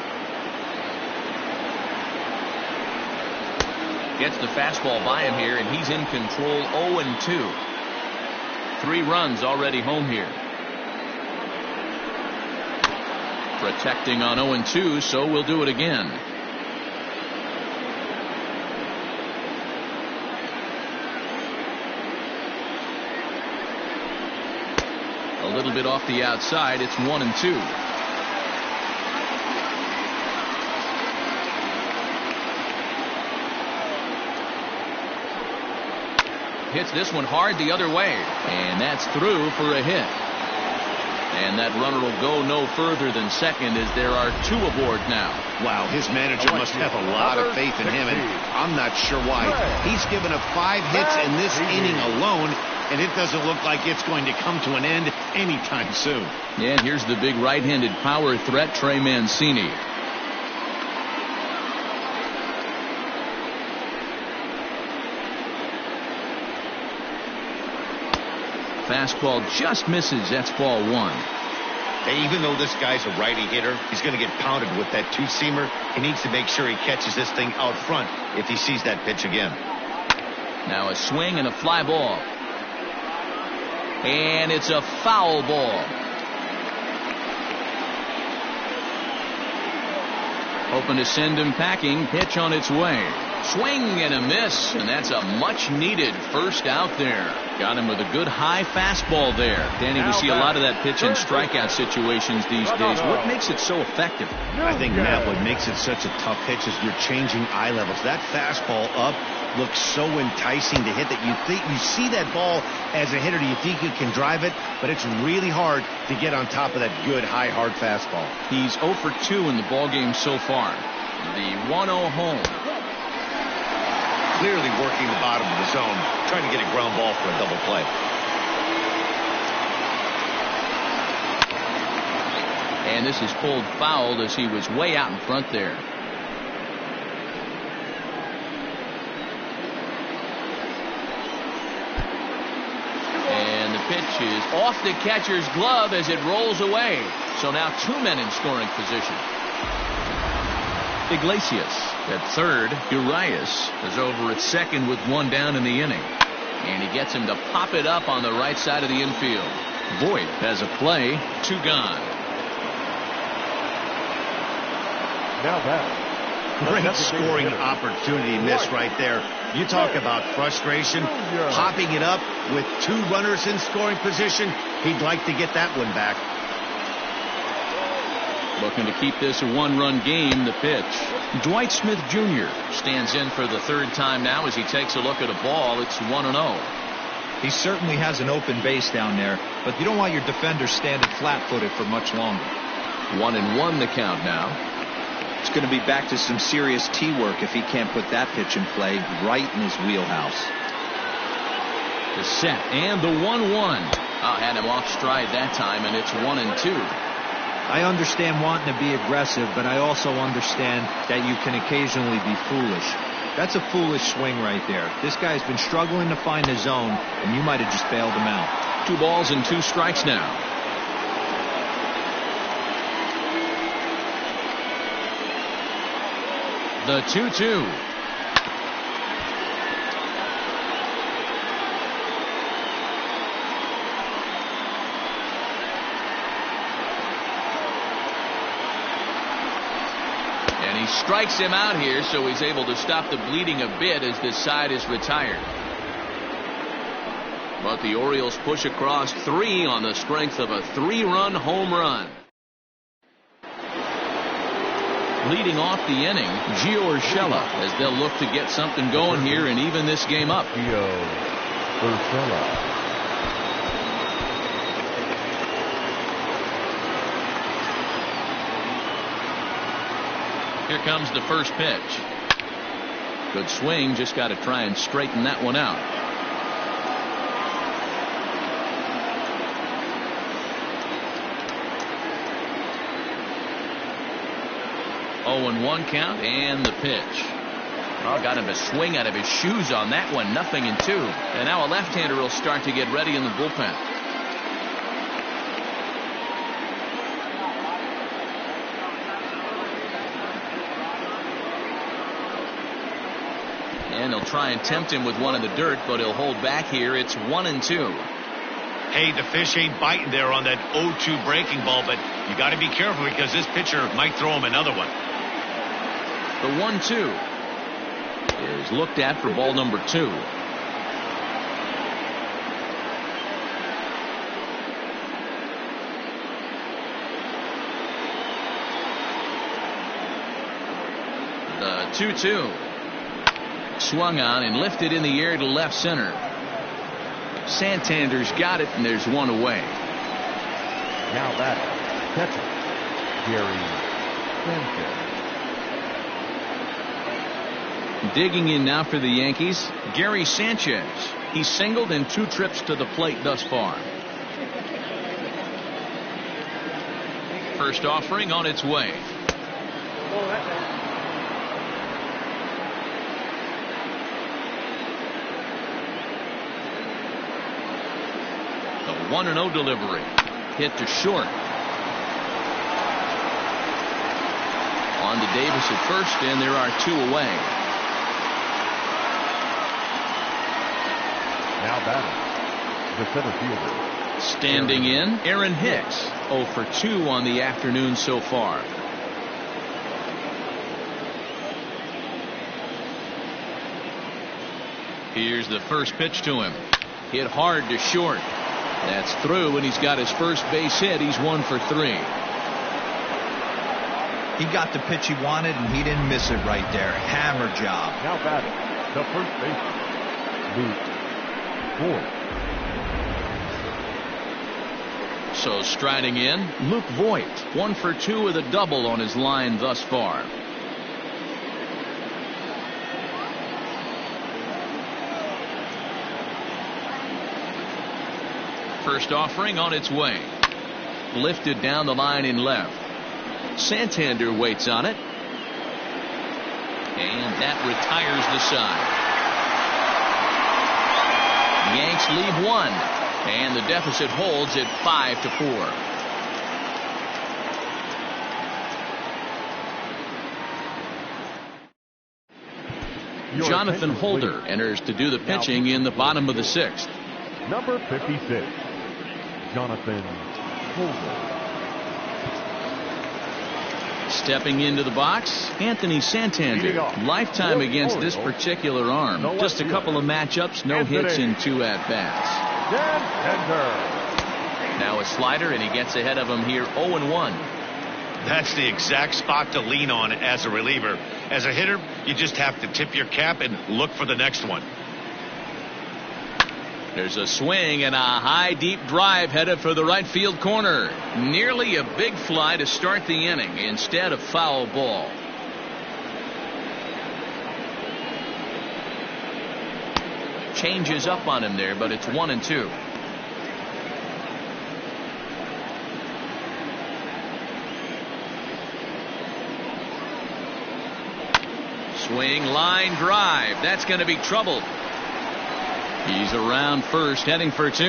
Gets the fastball by him here, and he's in control. 0-2. 3 runs already home here. Protecting on 0-2, so we'll do it again. A little bit off the outside. It's 1-2. Hits this one hard the other way, and that's through for a hit. And that runner will go no further than second, as there are 2 aboard now. Wow, his manager must have a lot of faith in him, and I'm not sure why. He's given up 5 hits in this inning alone, and it doesn't look like it's going to come to an end anytime soon. And here's the big right-handed power threat, Trey Mancini. Fastball just misses. That's ball 1. Hey, even though this guy's a righty hitter, he's going to get pounded with that 2-seamer. He needs to make sure he catches this thing out front if he sees that pitch again. Now a swing and a fly ball. And it's a foul ball. Hoping to send him packing. Pitch on its way. Swing and a miss, and that's a much-needed first out there. Got him with a good high fastball there. Danny, we see a lot of that pitch in strikeout situations these days. What makes it so effective? I think, Matt, what makes it such a tough pitch is you're changing eye levels. That fastball up looks so enticing to hit that you see that ball as a hitter. You think you can drive it, but it's really hard to get on top of that good, high, hard fastball. He's 0 for 2 in the ballgame so far. The 1-0 home. Clearly working the bottom of the zone, trying to get a ground ball for a double play. And this is pulled foul as he was way out in front there. And the pitch is off the catcher's glove as it rolls away. So now 2 men in scoring position. Iglesias at third. Urias is over at second with 1 down in the inning. And he gets him to pop it up on the right side of the infield. Voit has a play. 2 gone. Now that. Great scoring opportunity missed right there. You talk about frustration. Popping it up with 2 runners in scoring position. He'd like to get that one back. Looking to keep this a 1-run game. The pitch. Dwight Smith Jr. stands in for the 3rd time now as he takes a look at a ball. It's 1-0. He certainly has an open base down there, but you don't want your defenders standing flat-footed for much longer. 1-1 the count now. It's going to be back to some serious tee work if he can't put that pitch in play right in his wheelhouse. The set and the 1-1. Had him off stride that time, and it's 1-2. I understand wanting to be aggressive, but I also understand that you can occasionally be foolish. That's a foolish swing right there. This guy's been struggling to find his zone, and you might have just bailed him out. 2 balls and 2 strikes now. The 2-2. strikes him out here, so he's able to stop the bleeding a bit as this side is retired. But the Orioles push across 3 on the strength of a 3-run home run. Leading off the inning, Gio Urshela, as they'll look to get something going here and even this game up. Gio Urshela. Here comes the first pitch. Good swing, just got to try and straighten that one out. 0-1 count, and the pitch. Oh, got him to swing out of his shoes on that one. 0-2. And now a left-hander will start to get ready in the bullpen. And they'll try and tempt him with one in the dirt, but he'll hold back here. It's 1-2. Hey, the fish ain't biting there on that 0-2 breaking ball, but you got to be careful because this pitcher might throw him another one. The 1-2 is looked at for ball number 2. The 2-2 swung on and lifted in the air to left center. Santander's got it, and there's one away. Now that catcher, Gary Sanchez. Digging in now for the Yankees, Gary Sanchez. He's singled in 2 trips to the plate thus far. First offering on its way. The 1-0 delivery. Hit to short. On to Davis at first, and there are 2 away. Now batting, the center fielder. Standing in, Aaron Hicks. 0 for 2 on the afternoon so far. Here's the first pitch to him. Hit hard to short. That's through, and he's got his first base hit. He's 1 for 3. He got the pitch he wanted, and he didn't miss it right there. Hammer job. Now batting, the first baseman, Luke Voigt. So striding in, Luke Voigt. 1 for 2 with a double on his line thus far. First offering on its way. Lifted down the line in left. Santander waits on it. And that retires the side. The Yanks lead 1. And the deficit holds at 5-4. Jonathan Holder enters to do the pitching in the bottom of the 6th. Number 56, Jonathan Holder. Stepping into the box, Anthony Santander. Lifetime against this particular arm. Just a couple of matchups, no hits in 2 at-bats. Now a slider, and he gets ahead of him here 0-1. That's the exact spot to lean on as a reliever. As a hitter, you just have to tip your cap and look for the next one. There's a swing and a high deep drive headed for the right field corner. Nearly a big fly to start the inning instead of foul ball. Changes up on him there, but it's 1-2. Swing, line drive. That's going to be trouble. He's around first, heading for 2.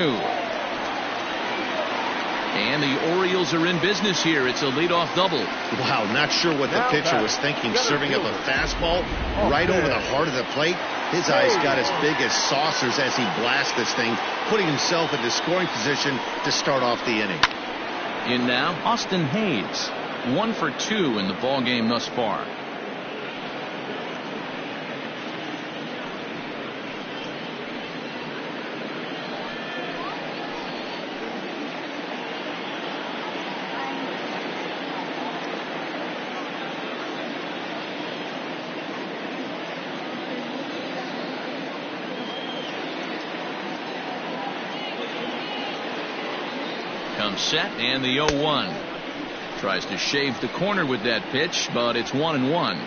And the Orioles are in business here. It's a leadoff double. Wow, not sure what the pitcher was thinking, serving up a fastball right over the heart of the plate. His eyes got as big as saucers as he blasts this thing, putting himself into scoring position to start off the inning. In now, Austin Hayes. 1 for 2 in the ball game thus far. Comes set, and the 0-1. Tries to shave the corner with that pitch, but it's 1-1.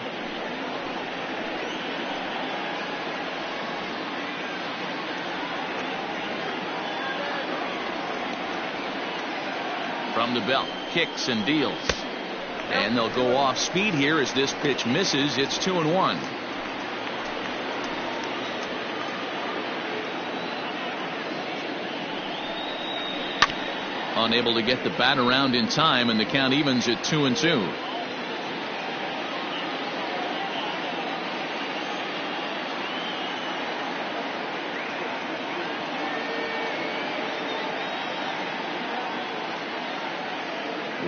From the belt, kicks and deals. And they'll go off speed here as this pitch misses. It's 2-1. Unable to get the bat around in time, and the count evens at 2-2.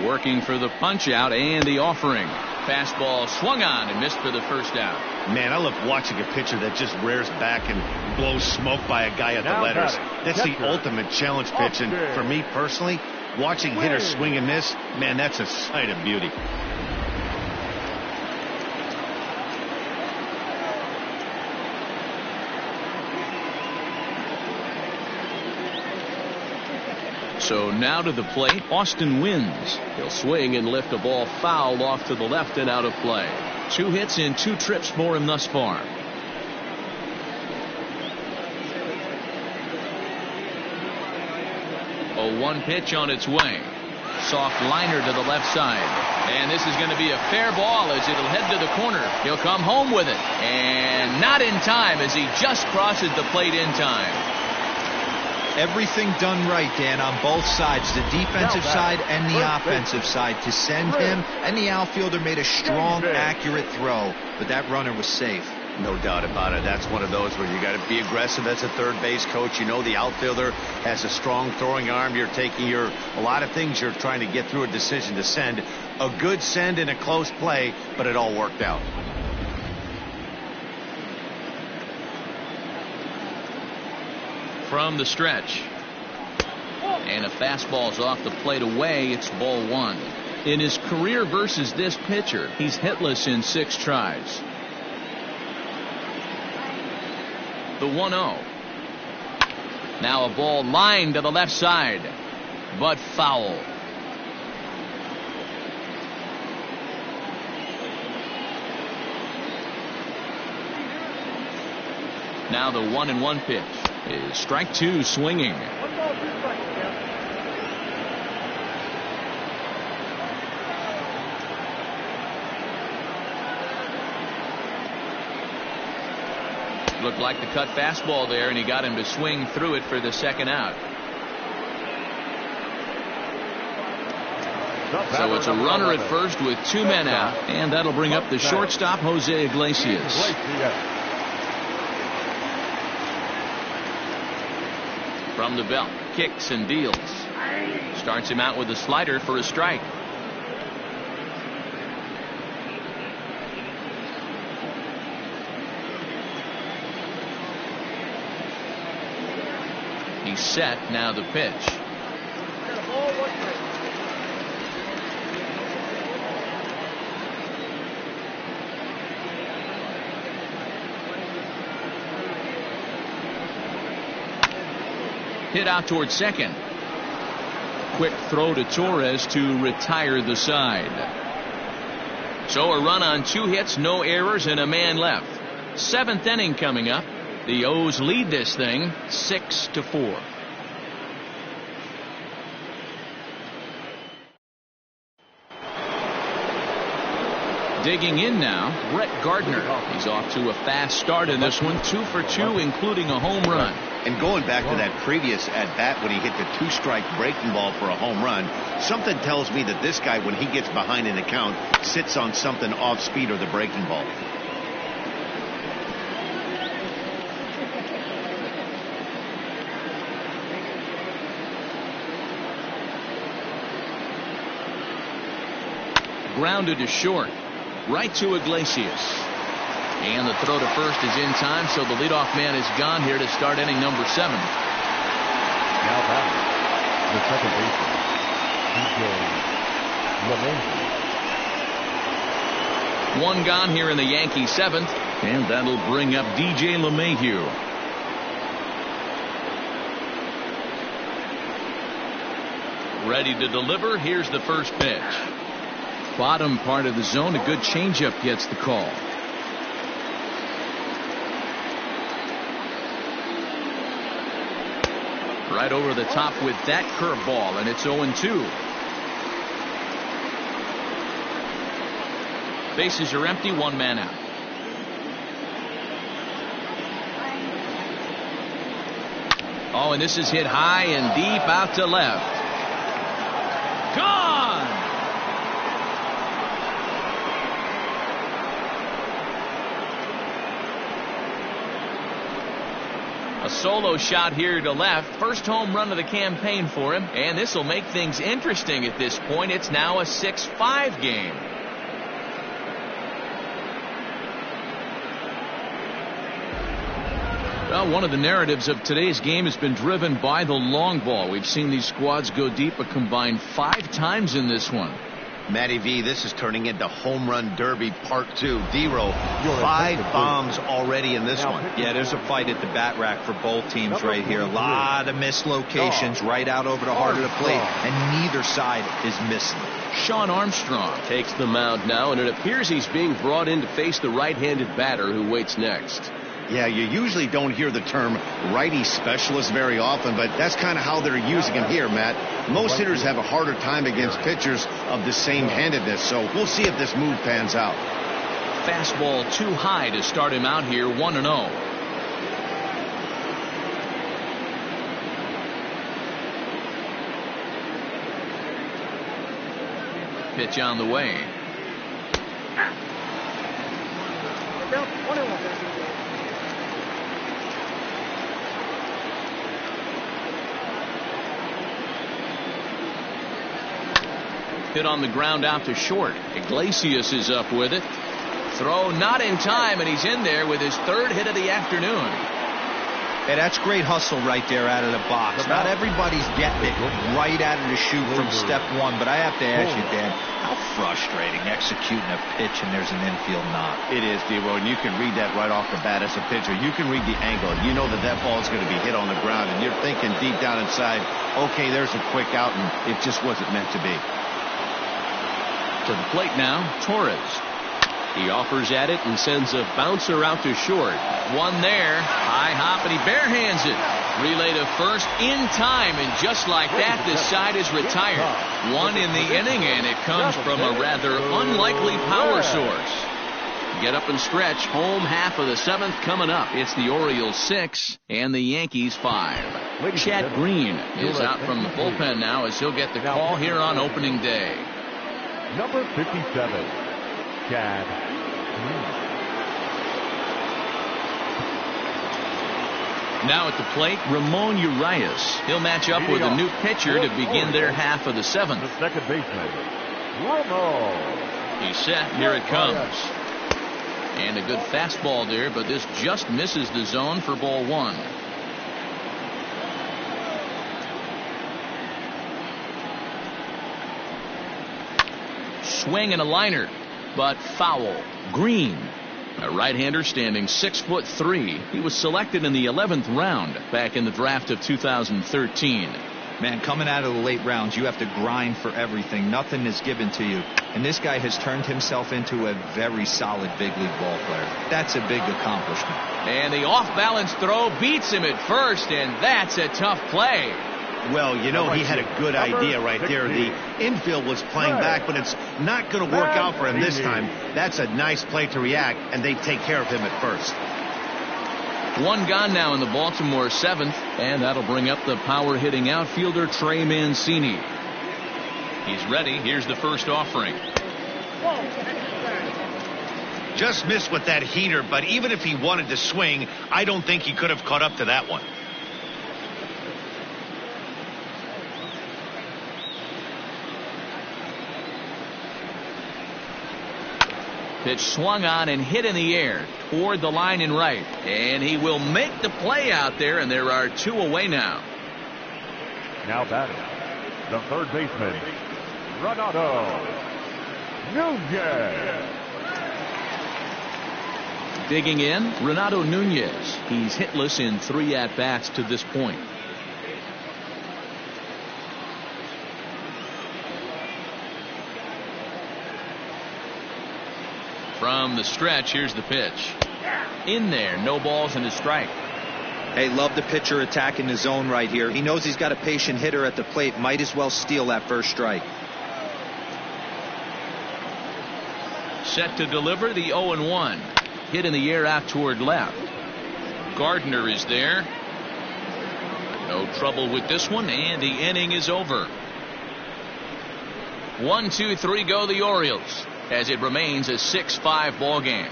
Working for the punch out and the offering. Fastball swung on and missed for the first out. Man, I love watching a pitcher that just rears back and blows smoke by a guy at the letters. That's the ultimate challenge pitch, and for me personally, watching hitters swing and miss, man, that's a sight of beauty. So now to the plate, Austin wins. He'll swing and lift a ball foul off to the left and out of play. 2 hits in 2 trips for him thus far. 0-1 pitch on its way. Soft liner to the left side. And this is going to be a fair ball as it'll head to the corner. He'll come home with it. And not in time as he just crosses the plate in time. Everything done right, Dan, on both sides, the defensive side and the offensive side, to send him, and the outfielder made a strong, accurate throw, but that runner was safe. No doubt about it. That's one of those where you got to be aggressive as a third base coach. You know the outfielder has a strong throwing arm. You're taking a lot of things you're trying to get through a decision to send. A good send in a close play, but it all worked out. From the stretch. And a fastball's off the plate away. It's ball 1. In his career versus this pitcher, he's hitless in 6 tries. The 1-0. Now a ball lined to the left side, but foul. Now the 1-1 pitch is strike 2 swinging. Looked like the cut fastball there, and he got him to swing through it for the second out. So it's a runner at first with 2 men out, and that'll bring up the shortstop, Jose Iglesias. From the belt, kicks and deals. Starts him out with a slider for a strike. He's set, now the pitch. Hit out towards second. Quick throw to Torres to retire the side. So a run on 2 hits, no errors, and a man left. 7th inning coming up. The O's lead this thing 6-4. Digging in now, Brett Gardner. He's off to a fast start in this one, 2 for 2, including a home run. And going back to that previous at-bat when he hit the 2-strike breaking ball for a home run, something tells me that this guy, when he gets behind in the count, sits on something off speed or the breaking ball. Grounded to short. Right to Iglesias. And the throw to first is in time, so the leadoff man is gone here to start inning number 7. Now batting, the second baseman, DJ LeMahieu. 1 gone here in the Yankee 7th, and that'll bring up DJ LeMahieu. Ready to deliver. Here's the first pitch. Bottom part of the zone. A good changeup gets the call. Right over the top with that curveball, and it's 0-2. Bases are empty, one man out. Oh, and this is hit high and deep out to left. Gone! A solo shot here to left. First home run of the campaign for him. And this will make things interesting at this point. It's now a 6-5 game. Well, one of the narratives of today's game has been driven by the long ball. We've seen these squads go deep a combined 5 times in this one. Matty V, this is turning into Home Run Derby Part 2. D-Row, 5 bombs already in this one. Yeah, there's a fight at the bat rack for both teams right here. A lot of missed locations right out over the heart of the plate, and neither side is missing. Sean Armstrong takes the mound now, and it appears he's being brought in to face the right-handed batter who waits next. Yeah, you usually don't hear the term righty specialist very often, but that's kind of how they're using him here, Matt. Most hitters have a harder time against pitchers of the same handedness, so we'll see if this move pans out. Fastball too high to start him out here, 1-0. Pitch on the way. Hit on the ground out to short. Iglesias is up with it. Throw not in time, and he's in there with his 3rd hit of the afternoon. Hey, that's great hustle right there out of the box. Not everybody's getting it right out of the chute from step 1, but I have to ask you, Dan, how frustrating executing a pitch and there's an infield knock. It is, D-Row, and you can read that right off the bat as a pitcher. You can read the angle. You know that that ball is going to be hit on the ground, and you're thinking deep down inside, okay, there's a quick out, and it just wasn't meant to be. To the plate now, Torres. He offers at it and sends a bouncer out to short. One there. High hop, and he barehands it. Relay to first in time, and just like that, this side is retired. 1 in the inning, and it comes from a rather unlikely power source. Get up and stretch. Home half of the 7th coming up. It's the Orioles 6 and the Yankees 5. Chad Green is out from the bullpen now as he'll get the call here on opening day. Number 57, Chad Green. Now at the plate, Ramon Urias. He'll match up with a new pitcher to begin their half of the 7th. The second baseman, Ramon. He's set. Here it comes. And a good fastball there, but this just misses the zone for ball 1. Swing and a liner, but foul. Green, a right-hander standing 6'3". He was selected in the 11th round back in the draft of 2013. Man, coming out of the late rounds, you have to grind for everything. Nothing is given to you. And this guy has turned himself into a very solid big league ball player. That's a big accomplishment. And the off-balance throw beats him at first, and that's a tough play. Well, you know, he had a good idea right there. The infield was playing back, but it's not going to work out for him this time. That's a nice play to react, and they take care of him at first. 1 gone now in the Baltimore 7th, and that'll bring up the power-hitting outfielder Trey Mancini. He's ready. Here's the first offering. Just missed with that heater, but even if he wanted to swing, I don't think he could have caught up to that one. Pitch swung on and hit in the air toward the line in right. And he will make the play out there, and there are 2 away now. Now batting, the third baseman, Renato Nunez. Digging in, Renato Nunez. He's hitless in 3 at-bats to this point. From the stretch, here's the pitch. In there, no balls and a strike. Hey, love the pitcher attacking the zone right here. He knows he's got a patient hitter at the plate. Might as well steal that first strike. Set to deliver the 0-1. Hit in the air out toward left. Gardner is there. No trouble with this one, and the inning is over. 1, 2, 3 go the Orioles, as it remains a 6-5 ball game.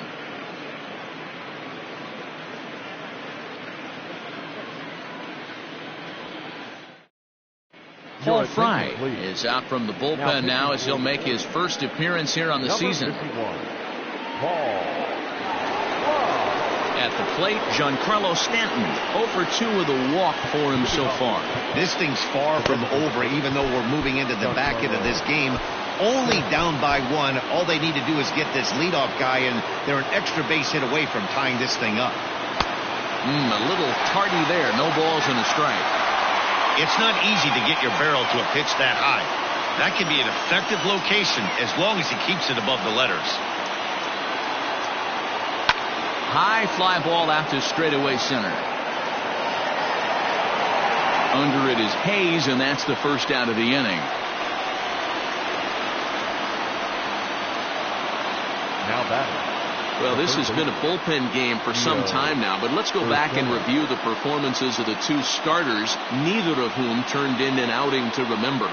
Paul Fry is out from the bullpen now as he'll make his first appearance here on the season. At the plate, Giancarlo Stanton, 0 for 2 with a walk for him so far. This thing's far from over, even though we're moving into the back end of this game. Only down by 1. All they need to do is get this leadoff guy, and they're an extra base hit away from tying this thing up. A little tardy there. No balls and a strike. It's not easy to get your barrel to a pitch that high. That can be an effective location as long as he keeps it above the letters. High fly ball out to straightaway center. Under it is Hayes, and that's the first out of the inning. Now batting. Well, this has been a bullpen game for some time now, but let's go back and review the performances of the two starters, neither of whom turned in an outing to remember.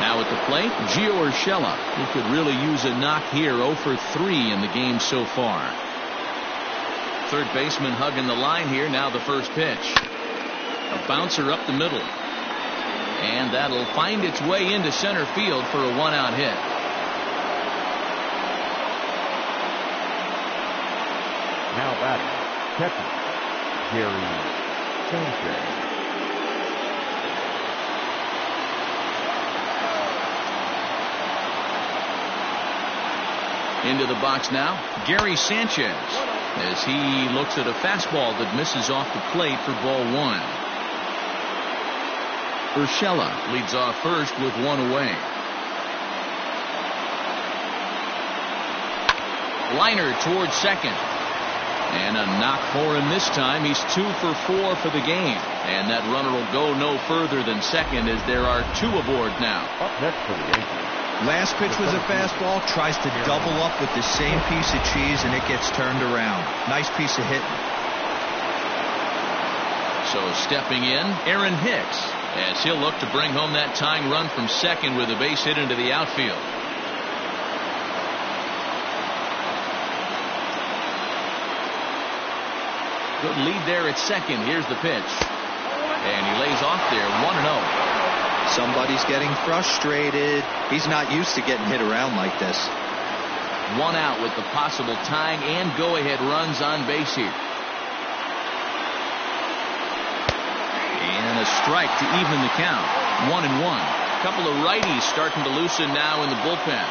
Now at the plate, Gio Urshela, who could really use a knock here, 0 for 3 in the game so far. Third baseman hugging the line here. Now the first pitch. A bouncer up the middle. And that'll find its way into center field for a 1-out hit. Now batting, catcher, Gary Sanchez. Into the box now, Gary Sanchez, as he looks at a fastball that misses off the plate for ball 1. Urshela leads off first with 1 away. Liner towards second. And a knock for him this time. He's 2 for 4 for the game. And that runner will go no further than second as there are 2 aboard now. Up next for the Yankees. Last pitch was a fastball. Tries to double up with the same piece of cheese, and it gets turned around. Nice piece of hitting. So stepping in, Aaron Hicks, as he'll look to bring home that tying run from second with a base hit into the outfield. Good lead there at second. Here's the pitch. And he lays off there, 1-0. Somebody's getting frustrated. He's not used to getting hit around like this. 1 out with the possible tying and go-ahead runs on base here. And a strike to even the count. 1-1. A couple of righties starting to loosen now in the bullpen.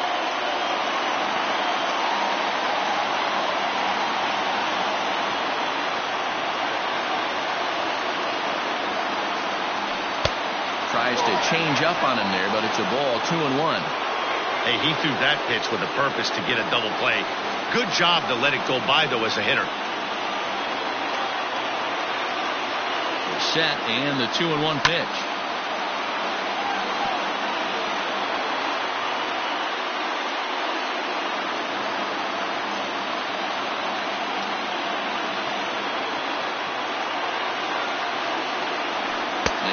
Tries to change up on him there, but it's a ball. 2-1. Hey, he threw that pitch with a purpose to get a double play. Good job to let it go by, though, as a hitter. Set, and the 2-1 pitch.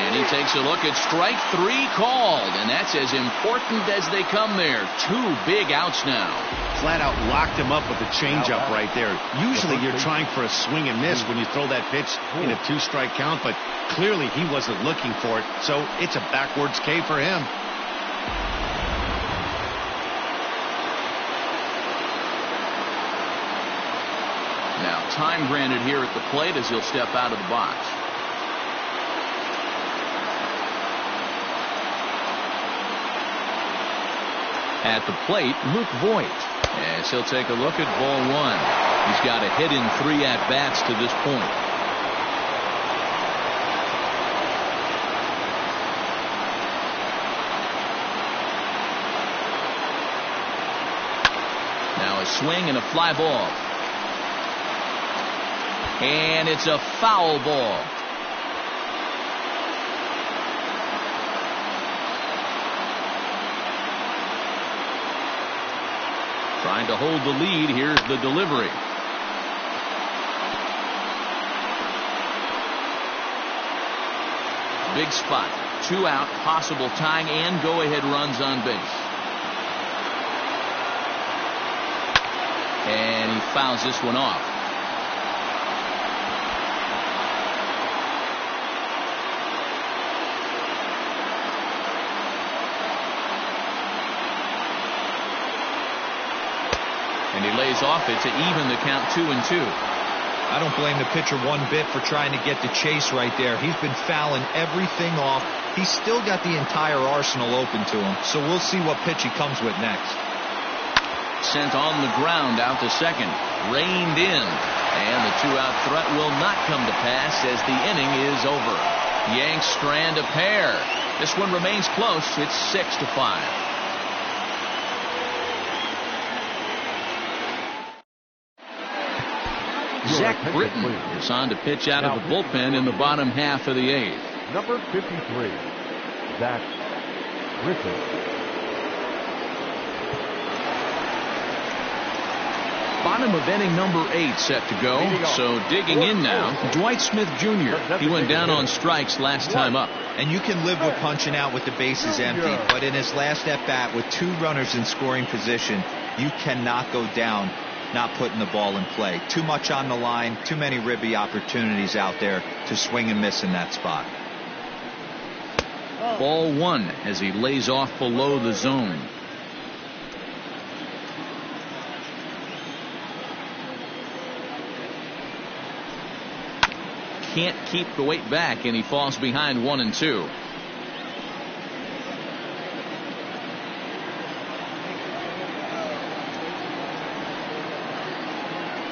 He takes a look at strike 3 called, and that's as important as they come there. 2 big outs now. Flat out locked him up with a changeup right there. Usually you're trying for a swing and miss when you throw that pitch in a 2-strike count, but clearly he wasn't looking for it, so it's a backwards K for him. Now time granted here at the plate as he'll step out of the box. At the plate, Luke Voigt, as he'll take a look at ball 1. He's got a hit in 3 at-bats to this point. swing and a fly ball. And it's a foul ball. Trying to hold the lead. Here's the delivery. Big spot. 2 out, possible tying and go-ahead runs on base. And he fouls this one off. And he lays off it to even the count 2-2. I don't blame the pitcher one bit for trying to get the chase right there. He's been fouling everything off. He's still got the entire arsenal open to him. So we'll see what pitch he comes with next. Sent on the ground out to second. Reined in. And the 2-out threat will not come to pass as the inning is over. Yanks strand a pair. This one remains close. It's 6-5. Zach Britton is on to pitch out of the bullpen in the bottom half of the 8th. Number 53, Zach Britton. Bottom of inning number 8 set to go. So digging in now, Dwight Smith Jr. He went down on strikes last time up. And you can live with punching out with the bases empty, but in his last at bat with 2 runners in scoring position, you cannot go down not putting the ball in play. Too much on the line, too many ribby opportunities out there to swing and miss in that spot. Ball 1 as he lays off below the zone. Can't keep the weight back, and he falls behind 1-2.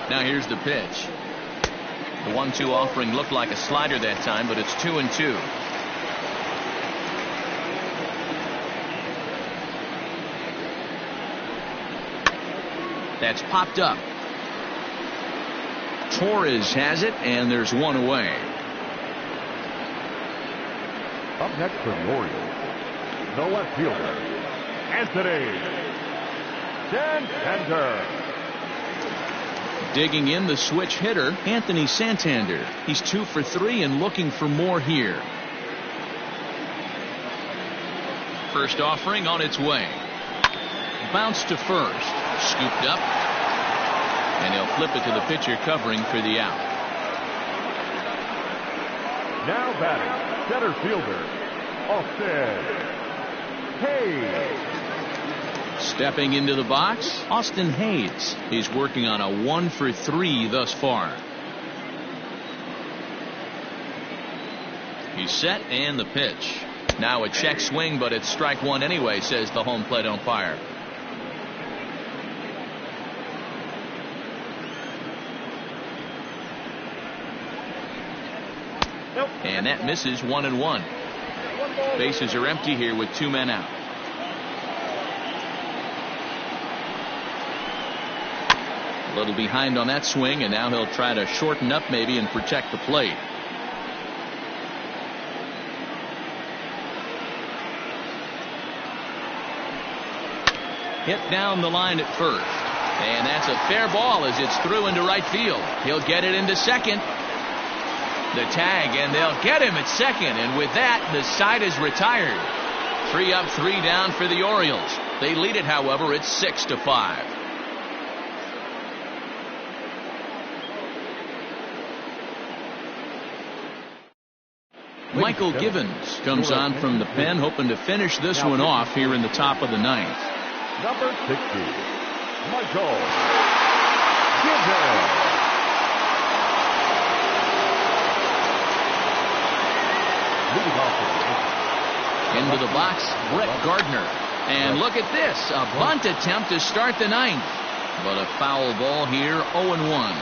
Now here's the pitch. The 1-2 offering looked like a slider that time, but it's 2-2. That's popped up. Torres has it, and there's 1 away. Up next for the Orioles, the left fielder, Anthony Santander. Digging in, the switch hitter, Anthony Santander. He's 2 for 3 and looking for more here. First offering on its way. Bounce to first. Scooped up. And he'll flip it to the pitcher covering for the out. Now batting, center fielder, Austin Hayes. Stepping into the box, Austin Hayes. He's working on a 1 for 3 thus far. He's set, and the pitch. Now a check swing, but it's strike 1 anyway, says the home plate umpire. And that misses 1-1. Bases are empty here with 2 men out. A little behind on that swing, and now he'll try to shorten up maybe and protect the plate. Hit down the line at first. And that's a fair ball as it's through into right field. He'll get it into second. The tag, and they'll get him at second. And with that, the side is retired. 3 up, 3 down for the Orioles. They lead it, however, it's 6-5. Michael Givens comes on from the pen, hoping to finish this one off here in the top of the 9th. Number 60, Michael Givens. Into the box, Brett Gardner. And look at this, a bunt attempt to start the 9th. But a foul ball here, 0-1.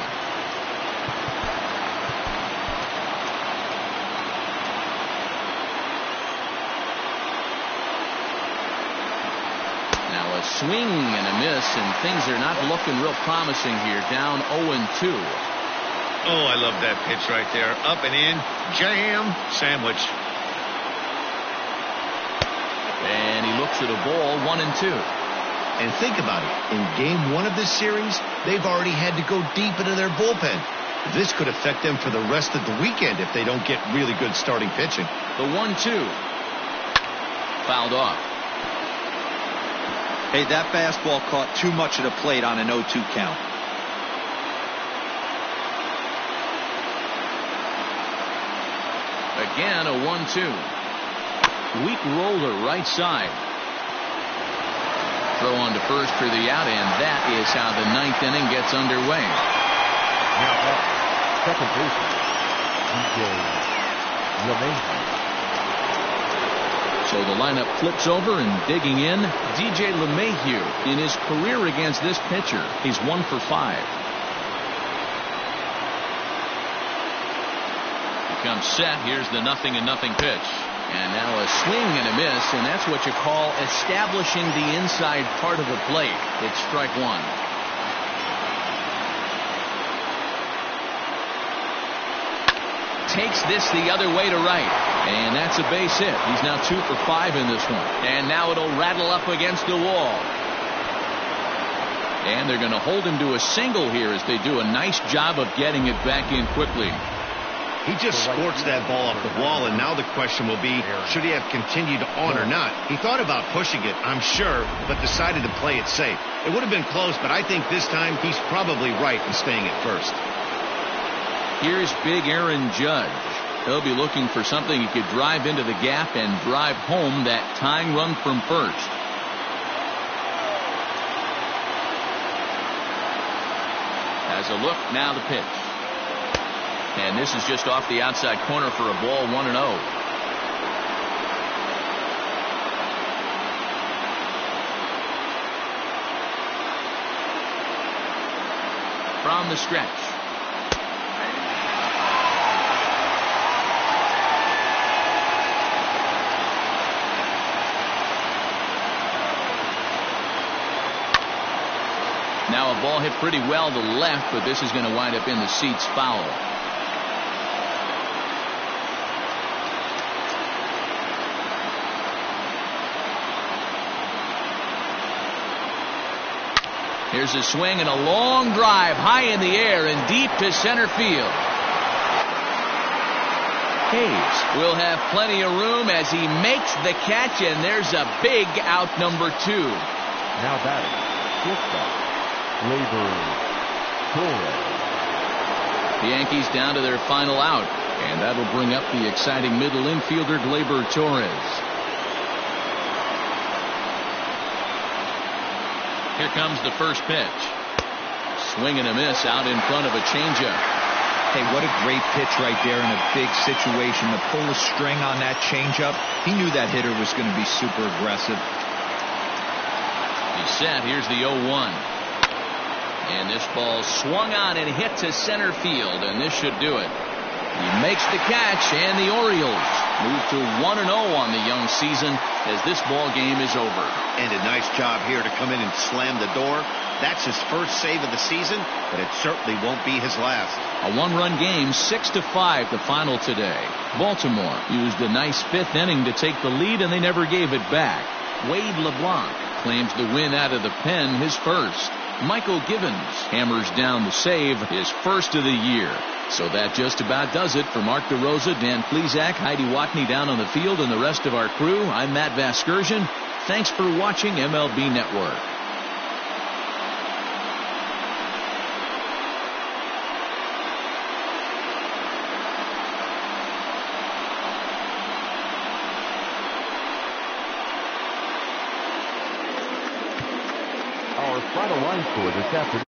swing and a miss, and things are not looking real promising here. Down 0-2. Oh, I love that pitch right there. Up and in. Jam. Sandwich. And he looks at a ball. 1-2. And think about it. In game 1 of this series, they've already had to go deep into their bullpen. This could affect them for the rest of the weekend if they don't get really good starting pitching. The 1-2. Fouled off. Hey, that fastball caught too much of the plate on an 0-2 count. Again, a 1-2. Weak roller right side. Throw on to first for the out, and that is how the 9th inning gets underway. Now up, second baseman, DJ LeMahieu. So the lineup flips over, and digging in, DJ LeMahieu. In his career against this pitcher, he's 1 for 5. He comes set. Here's the 0-0 pitch. And now a swing and a miss, and that's what you call establishing the inside part of the plate. It's strike 1. Takes this the other way to right, and that's a base hit. He's now 2 for 5 in this one, and now it'll rattle up against the wall. And they're going to hold him to a single here as they do a nice job of getting it back in quickly. He just scorched that ball off the wall, and now the question will be, should he have continued on or not? He thought about pushing it, I'm sure, but decided to play it safe. It would have been close, but I think this time he's probably right in staying at first. Here's big Aaron Judge. He'll be looking for something he could drive into the gap and drive home that tying run from first. Has a look, now the pitch. And this is just off the outside corner for a ball. 1-0. From the stretch. Now a ball hit pretty well to left, but this is going to wind up in the seats foul. Here's a swing and a long drive high in the air and deep to center field. Hayes will have plenty of room as he makes the catch, and there's a big out, number 2. Now batting, shortstop, Torres. The Yankees down to their final out, and that'll bring up the exciting middle infielder Gleyber Torres. Here comes the first pitch. Swing and a miss out in front of a changeup. Hey, what a great pitch right there in a big situation. To pull a string on that changeup, he knew that hitter was going to be super aggressive. He's set. Here's the 0-1. And this ball swung on and hit to center field, and this should do it. He makes the catch, and the Orioles move to 1-0 on the young season as this ball game is over. And a nice job here to come in and slam the door. That's his first save of the season, but it certainly won't be his last. A 1-run game, 6-5 the final today. Baltimore used a nice 5th inning to take the lead, and they never gave it back. Wade LeBlanc claims the win out of the pen, his first. Michael Givens hammers down the save, his first of the year. So that just about does it. For Mark DeRosa, Dan Plesac, Heidi Watney down on the field, and the rest of our crew, I'm Matt Vasgersian. Thanks for watching MLB Network. Our final line score this afternoon.